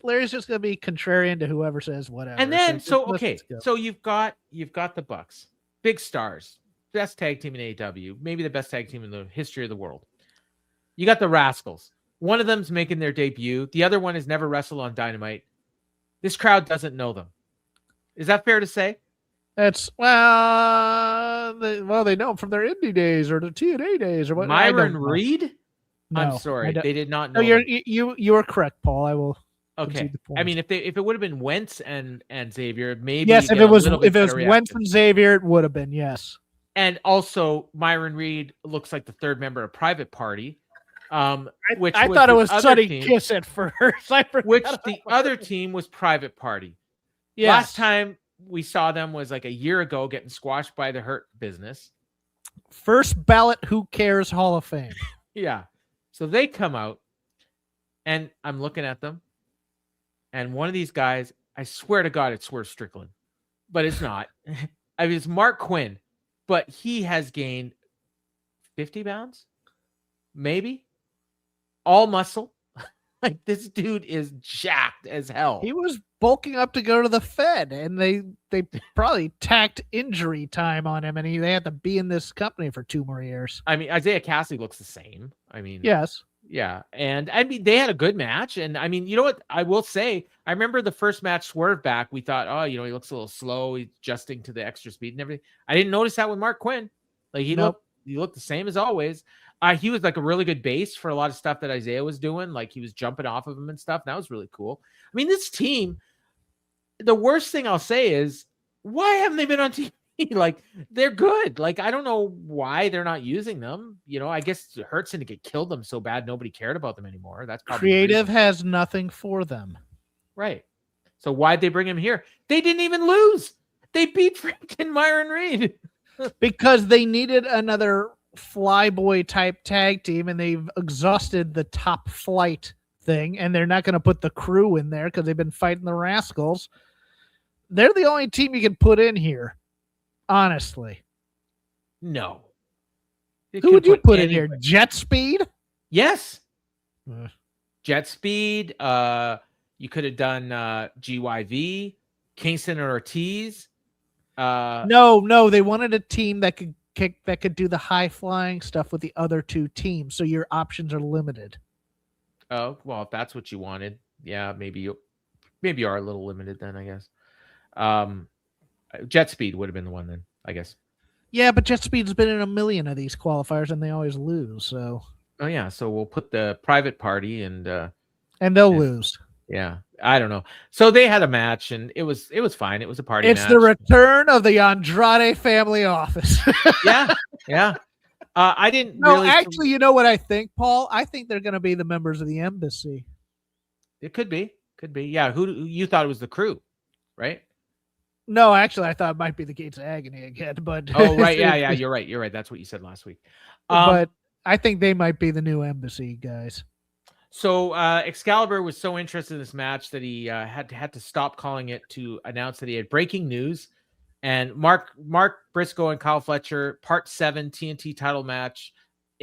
Larry's just gonna be contrarian to whoever says whatever. And then so you've got the Bucks, big stars, best tag team in AEW, maybe the best tag team in the history of the world. You got the Rascalz. One of them's making their debut. The other one has never wrestled on Dynamite. This crowd doesn't know them. Is that fair to say? That's they know them from their indie days or the TNA days or what. Myron Reed? No, I'm sorry, they did not know. No, you are correct, Paul. I will. Okay. I mean, if it would have been Wentz and Xavier, maybe yes. you If get it was a little bit better Wentz reaction. and Xavier, it would have been yes. And also, Myron Reed looks like the third member of Private Party. Which I thought it was Sonny Kiss at first. Which the other team was Private Party. Yes. Last time we saw them was like a year ago, getting squashed by the Hurt Business. First ballot Who Cares Hall of Fame. Yeah. So they come out, and I'm looking at them, and one of these guys, I swear to God, it's Swerve Strickland, but it's not. I mean, it's Mark Quinn, but he has gained 50 pounds, maybe, all muscle. Like, this dude is jacked as hell. He was bulking up to go to the Fed, and they probably tacked injury time on him, and they had to be in this company for 2 more years. I mean, Isaiah Cassidy looks the same. I mean, yes. Yeah. And I mean, they had a good match. And I mean, you know what? I will say, I remember the first match Swerve back. We thought, oh, he looks a little slow. He's adjusting to the extra speed and everything. I didn't notice that with Mark Quinn. Like, he looked the same as always. He was like a really good base for a lot of stuff that Isaiah was doing. Like, he was jumping off of him and stuff. That was really cool. I mean, this team, the worst thing I'll say is, why haven't they been on TV? Like, they're good. Like, I don't know why they're not using them. I guess Hurt Syndicate killed them so bad nobody cared about them anymore. That's probably creative has nothing for them. Right. So why'd they bring him here? They didn't even lose. They beat freaking Myron Reed. Because they needed another flyboy type tag team, and they've exhausted the Top Flight thing, and they're not going to put the Crew in there because they've been fighting the Rascalz. They're the only team you can put in here. Honestly, no. Who would you put in here? Jet Speed? Yes. Jet Speed. You could have done GYV, Kingston or Ortiz. No. They wanted a team that could do the high flying stuff with the other 2 teams, so your options are limited. Oh, well, if that's what you wanted, yeah, maybe you are a little limited then, I guess. Jet Speed would have been the one then, I guess. Yeah, but Jet Speed's been in a million of these qualifiers, and they always lose. So. Oh yeah, so we'll put the Private Party and they'll lose. Yeah, I don't know. So they had a match, and it was fine. It was a party match. It's the return of the Andrade family office. yeah. I didn't. No, really... actually, you know what I think, Paul? I think they're going to be the members of the embassy. It could be. Yeah. Who you thought it was the Crew, right? No, actually, I thought it might be the Gates of Agony again, but oh right, yeah, you're right. That's what you said last week. But I think they might be the new embassy guys. So Excalibur was so interested in this match that he had to stop calling it to announce that he had breaking news. And Mark Briscoe and Kyle Fletcher, Part 7 TNT title match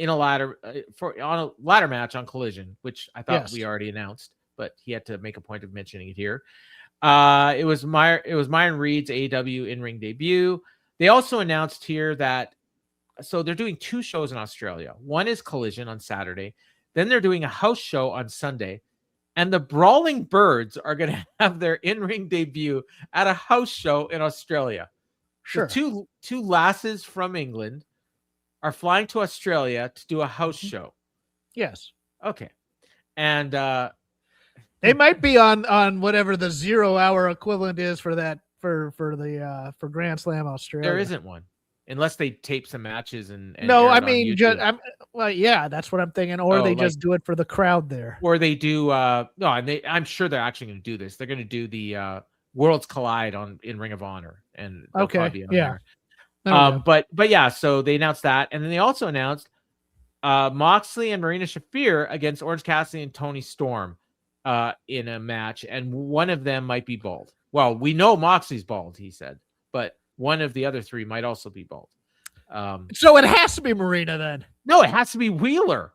on a ladder match on Collision, which I thought we already announced, but he had to make a point of mentioning it here. It was Myron Reed's AEW in-ring debut. They also announced here that they're doing 2 shows in Australia. One is Collision on Saturday. Then they're doing a house show on Sunday. And the Brawling Birds are going to have their in-ring debut at a house show in Australia. Sure. So two lasses from England are flying to Australia to do a house show. Yes. Okay. And they might be on whatever the 0 hour equivalent is for that for Grand Slam Australia. There isn't one. Unless they tape some matches and no, I mean, yeah, that's what I'm thinking. Or they just do it for the crowd there. Or they do I'm sure they're actually going to do this. They're going to do the Worlds Collide in Ring of Honor, and okay, yeah. But yeah, so they announced that, and then they also announced Moxley and Marina Shafir against Orange Cassidy and Tony Storm in a match, and one of them might be bald. Well, we know Moxley's bald, he said, but one of the other 3 might also be bald. So it has to be Marina then. No, it has to be Wheeler.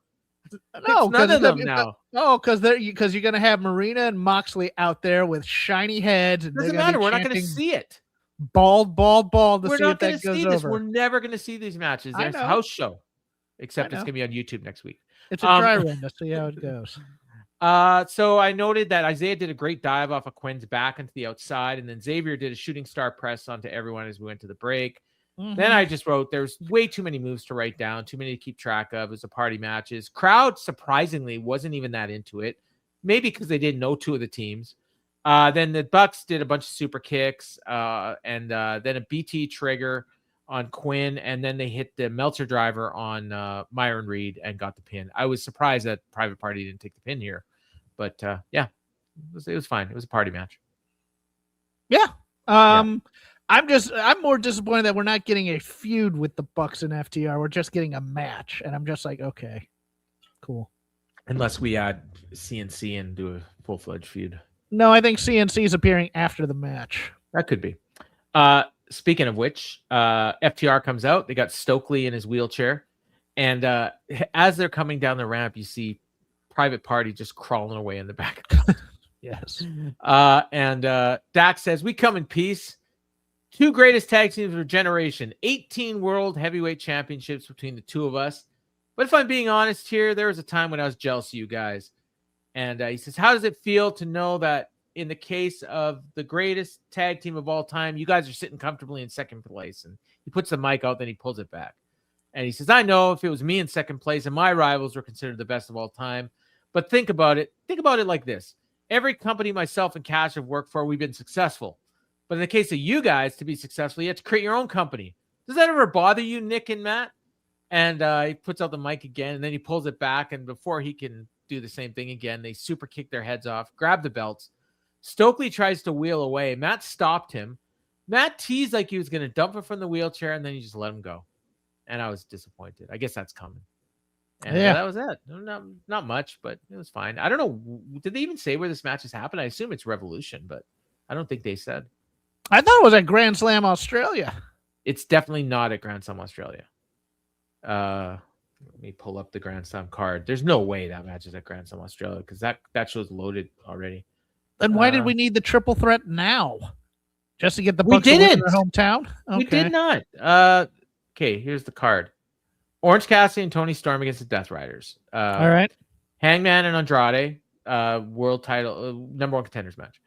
No, none of them now. Oh, because you're going to have Marina and Moxley out there with shiny heads. And doesn't matter. We're not going to see it. Bald. We're not going to see this. We're never going to see these matches. There's a house show, except it's going to be on YouTube next week. It's a dry run to see how it goes. So I noted that Isaiah did a great dive off of Quinn's back into the outside, and then Xavier did a shooting star press onto everyone as we went to the break. Then I just wrote, there's way too many moves to write down, too many to keep track of. It was a party matches. Crowd, surprisingly, wasn't even that into it. Maybe because they didn't know two of the teams. Then the Bucks did a bunch of super kicks and then a BT trigger on Quinn. And then they hit the Meltzer driver on Myron Reed and got the pin. I was surprised that Private Party didn't take the pin here. But yeah, it was fine. It was a party match. Yeah. I'm more disappointed that we're not getting a feud with the Bucks and FTR. We're just getting a match. And I'm just like, okay, cool. Unless we add CNC and do a full-fledged feud. No, I think CNC is appearing after the match. That could be. Speaking of which, FTR comes out. They got Stokely in his wheelchair. And as they're coming down the ramp, you see Private Party just crawling away in the back. Yes. And Dax says, we come in peace. Two greatest tag teams of a generation. 18 world heavyweight championships between the two of us. But if I'm being honest here, there was a time when I was jealous of you guys. And he says, how does it feel to know that in the case of the greatest tag team of all time, you guys are sitting comfortably in second place? And he puts the mic out, then he pulls it back. And he says, I know if it was me in second place and my rivals were considered the best of all time. But think about it. Think about it like this. Every company myself and Cash have worked for, we've been successful. But in the case of you guys, to be successful, you have to create your own company. Does that ever bother you, Nick and Matt? And he puts out the mic again, and then he pulls it back. And before he can do the same thing again, they super kick their heads off, grab the belts. Stokely tries to wheel away. Matt stopped him. Matt teased like he was going to dump him from the wheelchair, and then he just let him go. And I was disappointed. I guess that's coming. And that was it. Not much, but it was fine. I don't know. Did they even say where this match has happened? I assume it's Revolution, but I don't think they said. I thought it was at Grand Slam Australia. It's definitely not at Grand Slam Australia. Let me pull up the Grand Slam card. There's no way that match is at Grand Slam Australia because that show's loaded already. Then why did we need the triple threat now? Just to get the Bucks in their hometown? Okay. We did not. Okay, here's the card. Orange Cassidy and Tony Storm against the Death Riders. All right. Hangman and Andrade, world title, number one contenders match.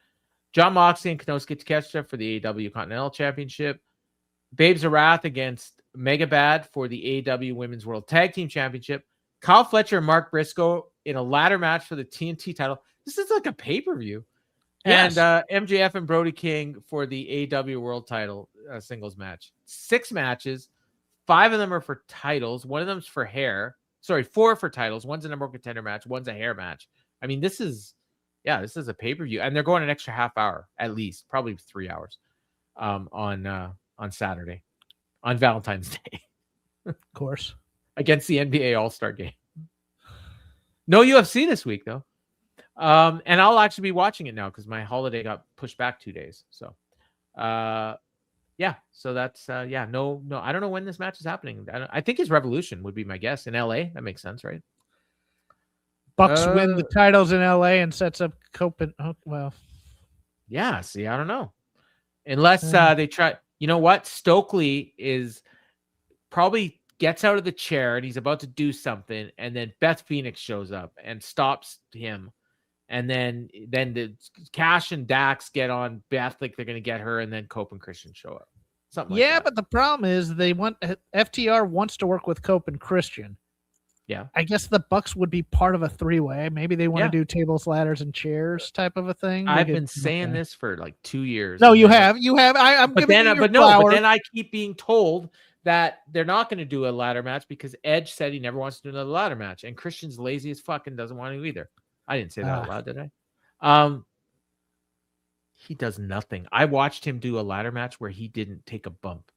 John Moxley and Konosuke Takeshita for the AEW Continental Championship. Babes of Wrath against Mega Bad for the AEW Women's World Tag Team Championship. Kyle Fletcher and Mark Briscoe in a ladder match for the TNT title. This is like a pay-per-view. Yes. And MJF and Brody King for the AEW World title singles match. 6 matches. 5 of them are for titles. 1 of them's for hair. Sorry, 4 for titles. 1's a number one contender match. 1's a hair match. I mean, this is a pay-per-view. And they're going an extra half hour, at least. Probably 3 hours on Saturday. On Valentine's Day. Of course. Against the NBA All-Star Game. No UFC this week, though. And I'll actually be watching it now because my holiday got pushed back 2 days. So, so that's, no, I don't know when this match is happening. I think it's Revolution would be my guess in LA. That makes sense, right? Bucks win the titles in LA and sets up Copenhagen. Oh, well, yeah, see, I don't know. Unless they try, you know what? Stokely is probably gets out of the chair and he's about to do something. And then Beth Phoenix shows up and stops him. And then the Cash and Dax get on Beth like they're going to get her, and then Cope and Christian show up. Something like that. But the problem is FTR wants to work with Cope and Christian. Yeah. I guess the Bucks would be part of a 3-way. Maybe they want to do tables, ladders, and chairs type of a thing. I've been saying this for like 2 years. No, you have. I'm giving you your flowers. But then I keep being told that they're not going to do a ladder match because Edge said he never wants to do another ladder match, and Christian's lazy as fuck and doesn't want to either. I didn't say that out loud, did I? He does nothing. I watched him do a ladder match where he didn't take a bump.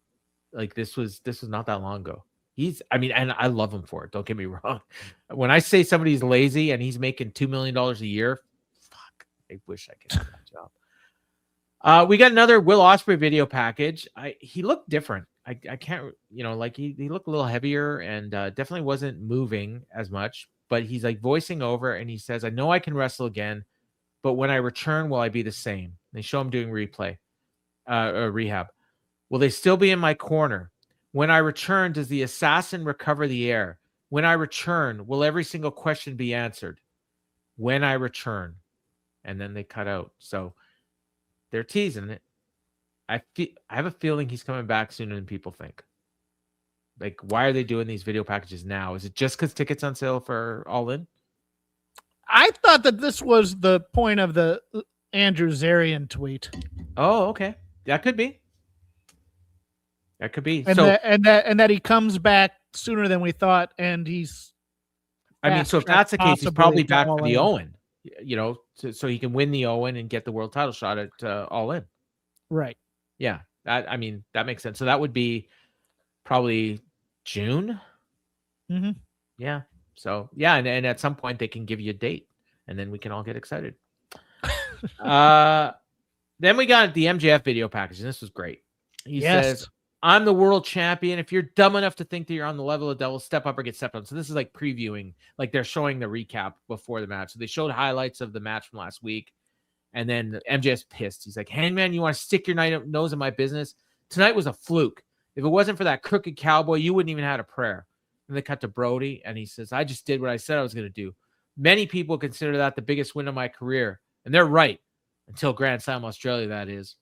Like this was not that long ago. And I love him for it. Don't get me wrong. When I say somebody's lazy and he's making $2 million a year, fuck, I wish I could have that job. We got another Will Ospreay video package. He looked different. I can't, he looked a little heavier and definitely wasn't moving as much. But he's like voicing over and he says, I know I can wrestle again, but when I return, will I be the same? They show him doing rehab. Will they still be in my corner? When I return, does the assassin recover the air? When I return, will every single question be answered? When I return. And then they cut out. So they're teasing it. I have a feeling he's coming back sooner than people think. Like, why are they doing these video packages now? Is it just because tickets on sale for All In? I thought that this was the point of the Andrew Zarian tweet. Oh, okay. That could be. That could be. And that he comes back sooner than we thought, and he's. I mean, so if that's the case, he's probably back for the Owen. So he can win the Owen and get the world title shot at All In. Right. Yeah. That makes sense. So that would be probably June. Mm-hmm. Yeah. So yeah, and at some point they can give you a date, and then we can all get excited. Then we got the MJF video package, and this was great. He says, "I'm the world champion. If you're dumb enough to think that you're on the level of Devil, step up or get stepped on." So this is like previewing, like they're showing the recap before the match. So they showed highlights of the match from last week, and then MJF's pissed. He's like, "Hangman, you want to stick your nose in my business? Tonight was a fluke. If it wasn't for that crooked cowboy, you wouldn't even have had a prayer." And they cut to Brody, and he says, "I just did what I said I was going to do. Many people consider that the biggest win of my career, and they're right. Until Grand Slam Australia, that is."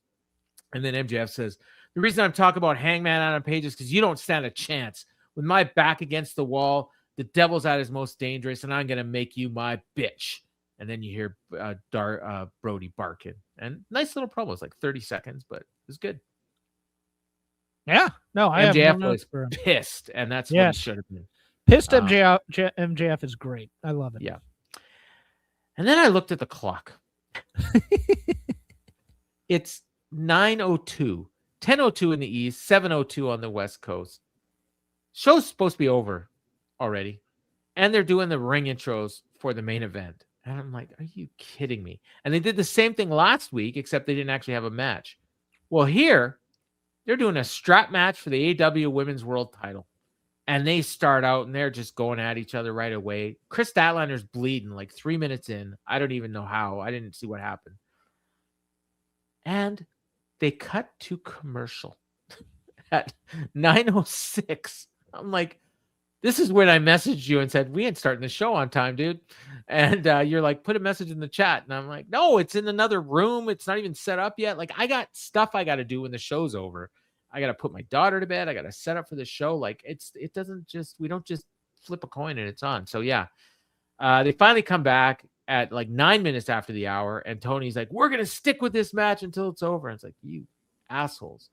And then MJF says, "The reason I'm talking about Hangman Adam Page is because you don't stand a chance. With my back against the wall, the devil's at his most dangerous, and I'm going to make you my bitch." And then you hear Brody barking. And nice little promo. It's like 30 seconds, but it was good. Yeah. No, MJF was pissed, and that's what he should have been. Pissed MJF is great. I love it. Yeah. And then I looked at the clock. It's 9:02. 10:02 in the East, 7:02 on the West Coast. Show's supposed to be over already. And they're doing the ring intros for the main event. And I'm like, are you kidding me? And they did the same thing last week, except they didn't actually have a match. Well, here, they're doing a strap match for the AEW Women's World title. And they start out, and they're just going at each other right away. Chris Statlander's bleeding like 3 minutes in. I don't even know how. I didn't see what happened. And they cut to commercial at 9:06. I'm like, this is when I messaged you and said, we ain't starting the show on time, dude. And you're like, put a message in the chat. And I'm like, no, it's in another room. It's not even set up yet. Like, I got stuff I got to do when the show's over. I got to put my daughter to bed. I got to set up for the show. Like, we don't just flip a coin and it's on. So yeah, they finally come back at like 9 minutes after the hour. And Tony's like, we're going to stick with this match until it's over. And it's like, you assholes.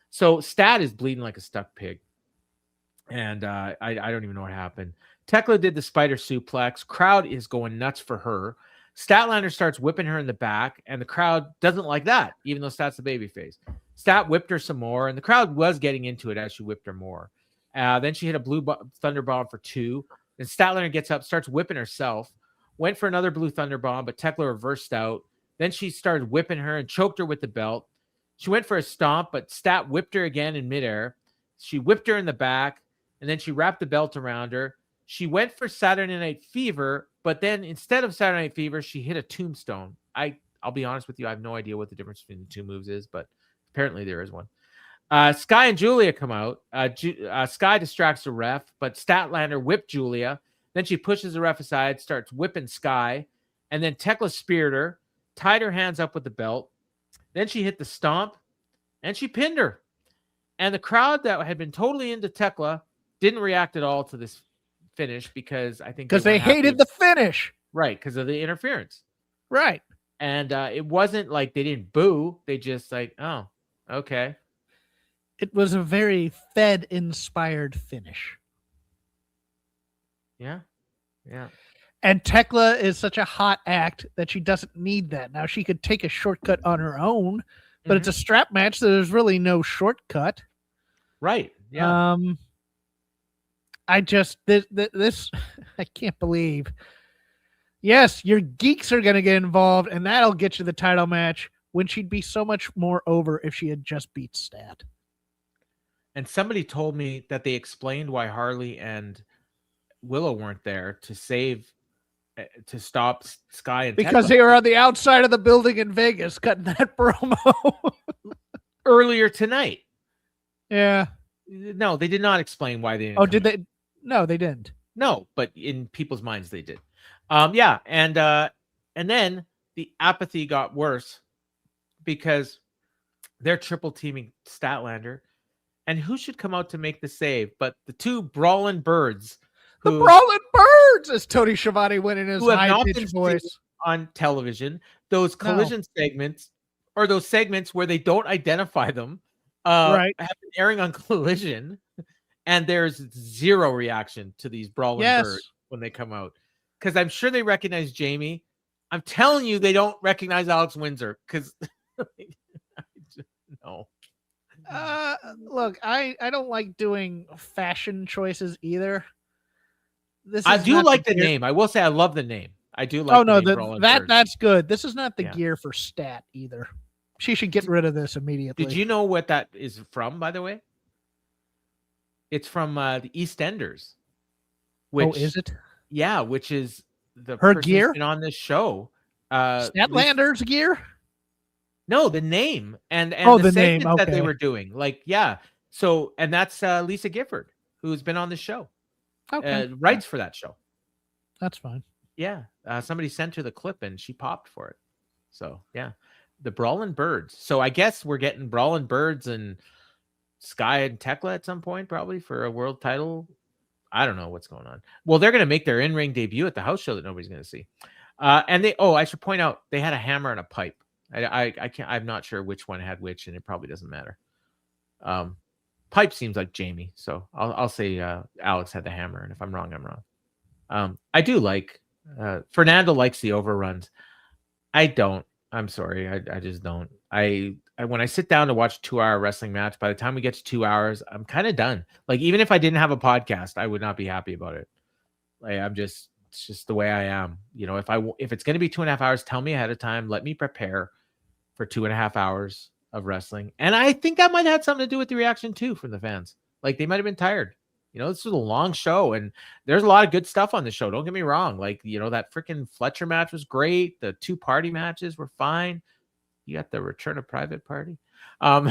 So Stat is bleeding like a stuck pig. And I don't even know what happened. Tekla did the spider suplex. Crowd is going nuts for her. Statlander starts whipping her in the back, and the crowd doesn't like that, even though Stat's the babyface. Stat whipped her some more, and the crowd was getting into it as she whipped her more. Then she hit a blue thunder bomb for 2. Then Statlander gets up, starts whipping herself. Went for another blue thunder bomb, but Tekla reversed out. Then she started whipping her and choked her with the belt. She went for a stomp, but Stat whipped her again in midair. She whipped her in the back, and then she wrapped the belt around her. She went for Saturday Night Fever, but then instead of Saturday Night Fever, she hit a tombstone. I'll be honest with you, I have no idea what the difference between the two moves is, but apparently there is one. Sky and Julia come out. Sky distracts the ref, but Statlander whipped Julia. Then she pushes the ref aside, starts whipping Sky, and then Tekla speared her, tied her hands up with the belt. Then she hit the stomp, and she pinned her. And the crowd that had been totally into Tekla didn't react at all to this finish because I think they hated the finish, right? Because of the interference, right? And it wasn't like they didn't boo; they just like, oh, okay. It was a very Fed-inspired finish. Yeah. And Tekla is such a hot act that she doesn't need that. Now she could take a shortcut on her own, but it's a strap match, so there's really no shortcut. Right. Yeah. I just this I can't believe. Yes, your geeks are going to get involved, and that'll get you the title match when she'd be so much more over if she had just beat Stat. And somebody told me that they explained why Harley and Willow weren't there to stop Sky and because Tekla. They were on the outside of the building in Vegas cutting that promo earlier tonight. Yeah. No, they did not explain why they didn't. Oh, did they? No, they didn't. No, but in people's minds they did. Yeah, and then the apathy got worse because They're triple teaming Statlander. And who should come out to make the save but the two brawling birds The Brawling Birds, as Tony Schiavone went in his who have not been high-pitched seen voice. on television. Those collision segments, or those segments where they don't identify them, Right. have been airing on Collision, and there's zero reaction to these brawling birds when they come out. Because I'm sure they recognize Jamie. I'm telling you, they don't recognize Alex Windsor because no. Look, I don't like doing fashion choices either. I do like the name. I will say I love the name. I do like. Oh no, Birds. that's good. This is not the gear for Stat either. She should get rid of this immediately. Did you know what that is from? By the way, it's from the EastEnders. Which, is it? Yeah, which is her gear on this show. Statlander's gear. No, the name and the segment name that they were doing. Like, yeah. So, and that's Lisa Gifford, who's been on the show. Okay. Writes for that show. That's fine. Yeah. Somebody sent her the clip and she popped for it. So, yeah. The Brawling Birds. So, I guess we're getting Brawling Birds and Sky and Tekla at some point, probably for a world title. I don't know what's going on. Well, they're going to make their in-ring debut at the house show that nobody's going to see. And I should point out, they had a hammer and a pipe. I can't. I'm not sure which one had which, and it probably doesn't matter. Pipe seems like Jamie, so I'll say Alex had the hammer, and if I'm wrong, I'm wrong. I do like Fernando likes the overruns. I don't. I'm sorry. I just don't. I when I sit down to watch a 2-hour wrestling match, by the time we get to 2 hours, I'm kind of done. Like, even if I didn't have a podcast, I would not be happy about it. Like, it's just the way I am. You know, if it's going to be 2.5 hours, tell me ahead of time. Let me prepare for 2.5 hours of wrestling. And I think that might have something to do with the reaction too from the fans. Like, they might have been tired. You know, this was a long show and there's a lot of good stuff on the show. Don't get me wrong. Like, you know, that freaking Fletcher match was great. The 2 party matches were fine. You got the return of Private Party. Hey,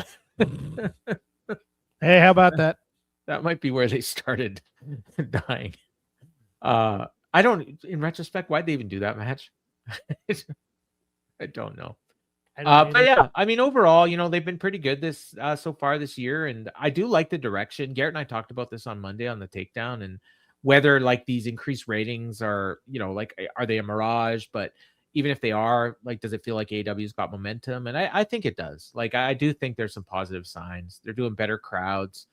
how about that? That might be where they started dying. I don't, in retrospect, why'd they even do that match? I don't know. But yeah, I mean, overall, you know, they've been pretty good this so far this year, and I do like the direction. Garrett and I talked about this on Monday on the Takedown, and whether like these increased ratings are, you know, like, are they a mirage? But even if they are, like, does it feel like AEW's got momentum? And I think it does. Like, I do think there's some positive signs. They're doing better crowds.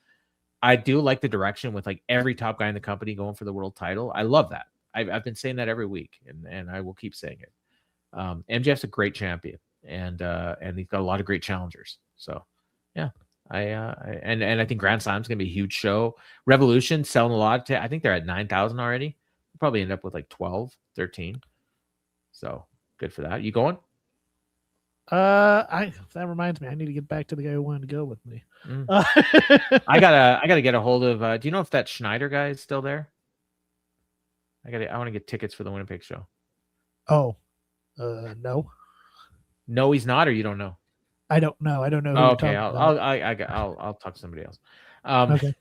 I do like the direction with like every top guy in the company going for the world title. I love that. I've been saying that every week, and I will keep saying it. MJF's a great champion, and he's got a lot of great challengers. So yeah, and I think Grand Slam's gonna be a huge show. Revolution selling a lot. I think they're at 9,000 already. We'll probably end up with like 12, 13. So good for that. You going? That reminds me, I need to get back to the guy who wanted to go with me. I gotta get a hold of. Do you know if that Schneider guy is still there? I want to get tickets for the Winnipeg show. Oh, no. No, he's not, or you don't know? I don't know. I don't know. Okay, I'll talk to somebody else. Okay.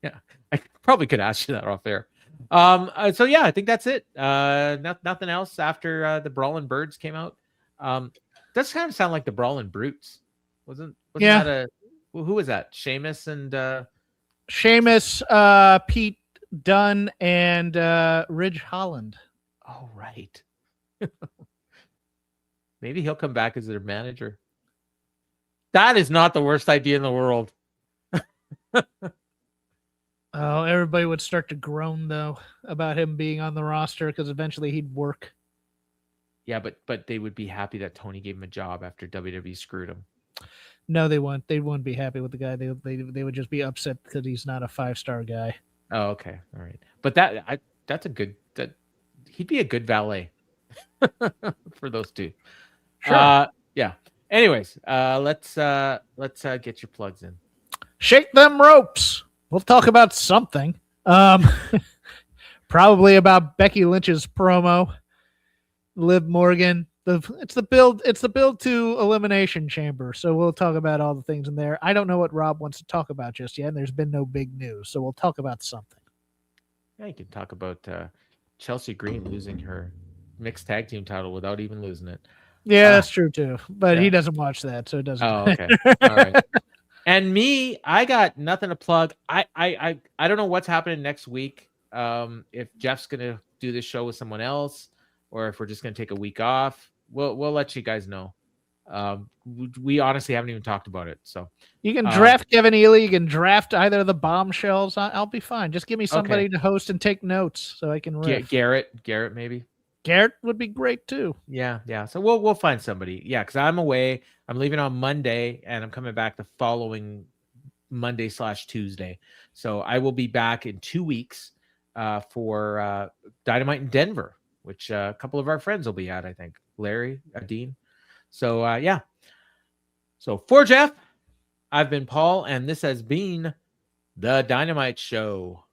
Yeah, I probably could ask you that off air. So yeah, I think that's it. Nothing else after the Brawling Birds came out. Does kind of sound like the Brawling Brutes. Wasn't that who was that? Sheamus and Sheamus, Pete Dunne, and Ridge Holland. Oh, right. Maybe he'll come back as their manager. That is not the worst idea in the world. Oh, everybody would start to groan though about him being on the roster because eventually he'd work. Yeah, but they would be happy that Tony gave him a job after WWE screwed him. No, they wouldn't. They wouldn't be happy with the guy. They would just be upset because he's not a 5-star guy. Oh, okay, all right. But that's a good. He'd be a good valet for those two. Sure. Yeah. Anyways, let's get your plugs in. Shake them ropes. We'll talk about something. Probably about Becky Lynch's promo. Liv Morgan. It's the build to Elimination Chamber. So we'll talk about all the things in there. I don't know what Rob wants to talk about just yet, and there's been no big news. So we'll talk about something. Yeah, you can talk about Chelsea Green losing her mixed tag team title without even losing it. Yeah, that's true too. But he doesn't watch that, so it doesn't. Oh, okay. All right. And me, I got nothing to plug. I don't know what's happening next week. If Jeff's gonna do this show with someone else, or if we're just gonna take a week off, we'll let you guys know. We honestly haven't even talked about it. So you can draft Kevin Ely. You can draft either of the bombshells. I'll be fine. Just give me somebody to host and take notes so I can riff. Garrett maybe. Garrett would be great too. Yeah. So we'll find somebody. Yeah, because I'm away. I'm leaving on Monday, and I'm coming back the following Monday/Tuesday. So I will be back in 2 weeks for Dynamite in Denver, which a couple of our friends will be at. I think Larry, Dean. So yeah. So for Jeff, I've been Paul, and this has been the Dynamite Show.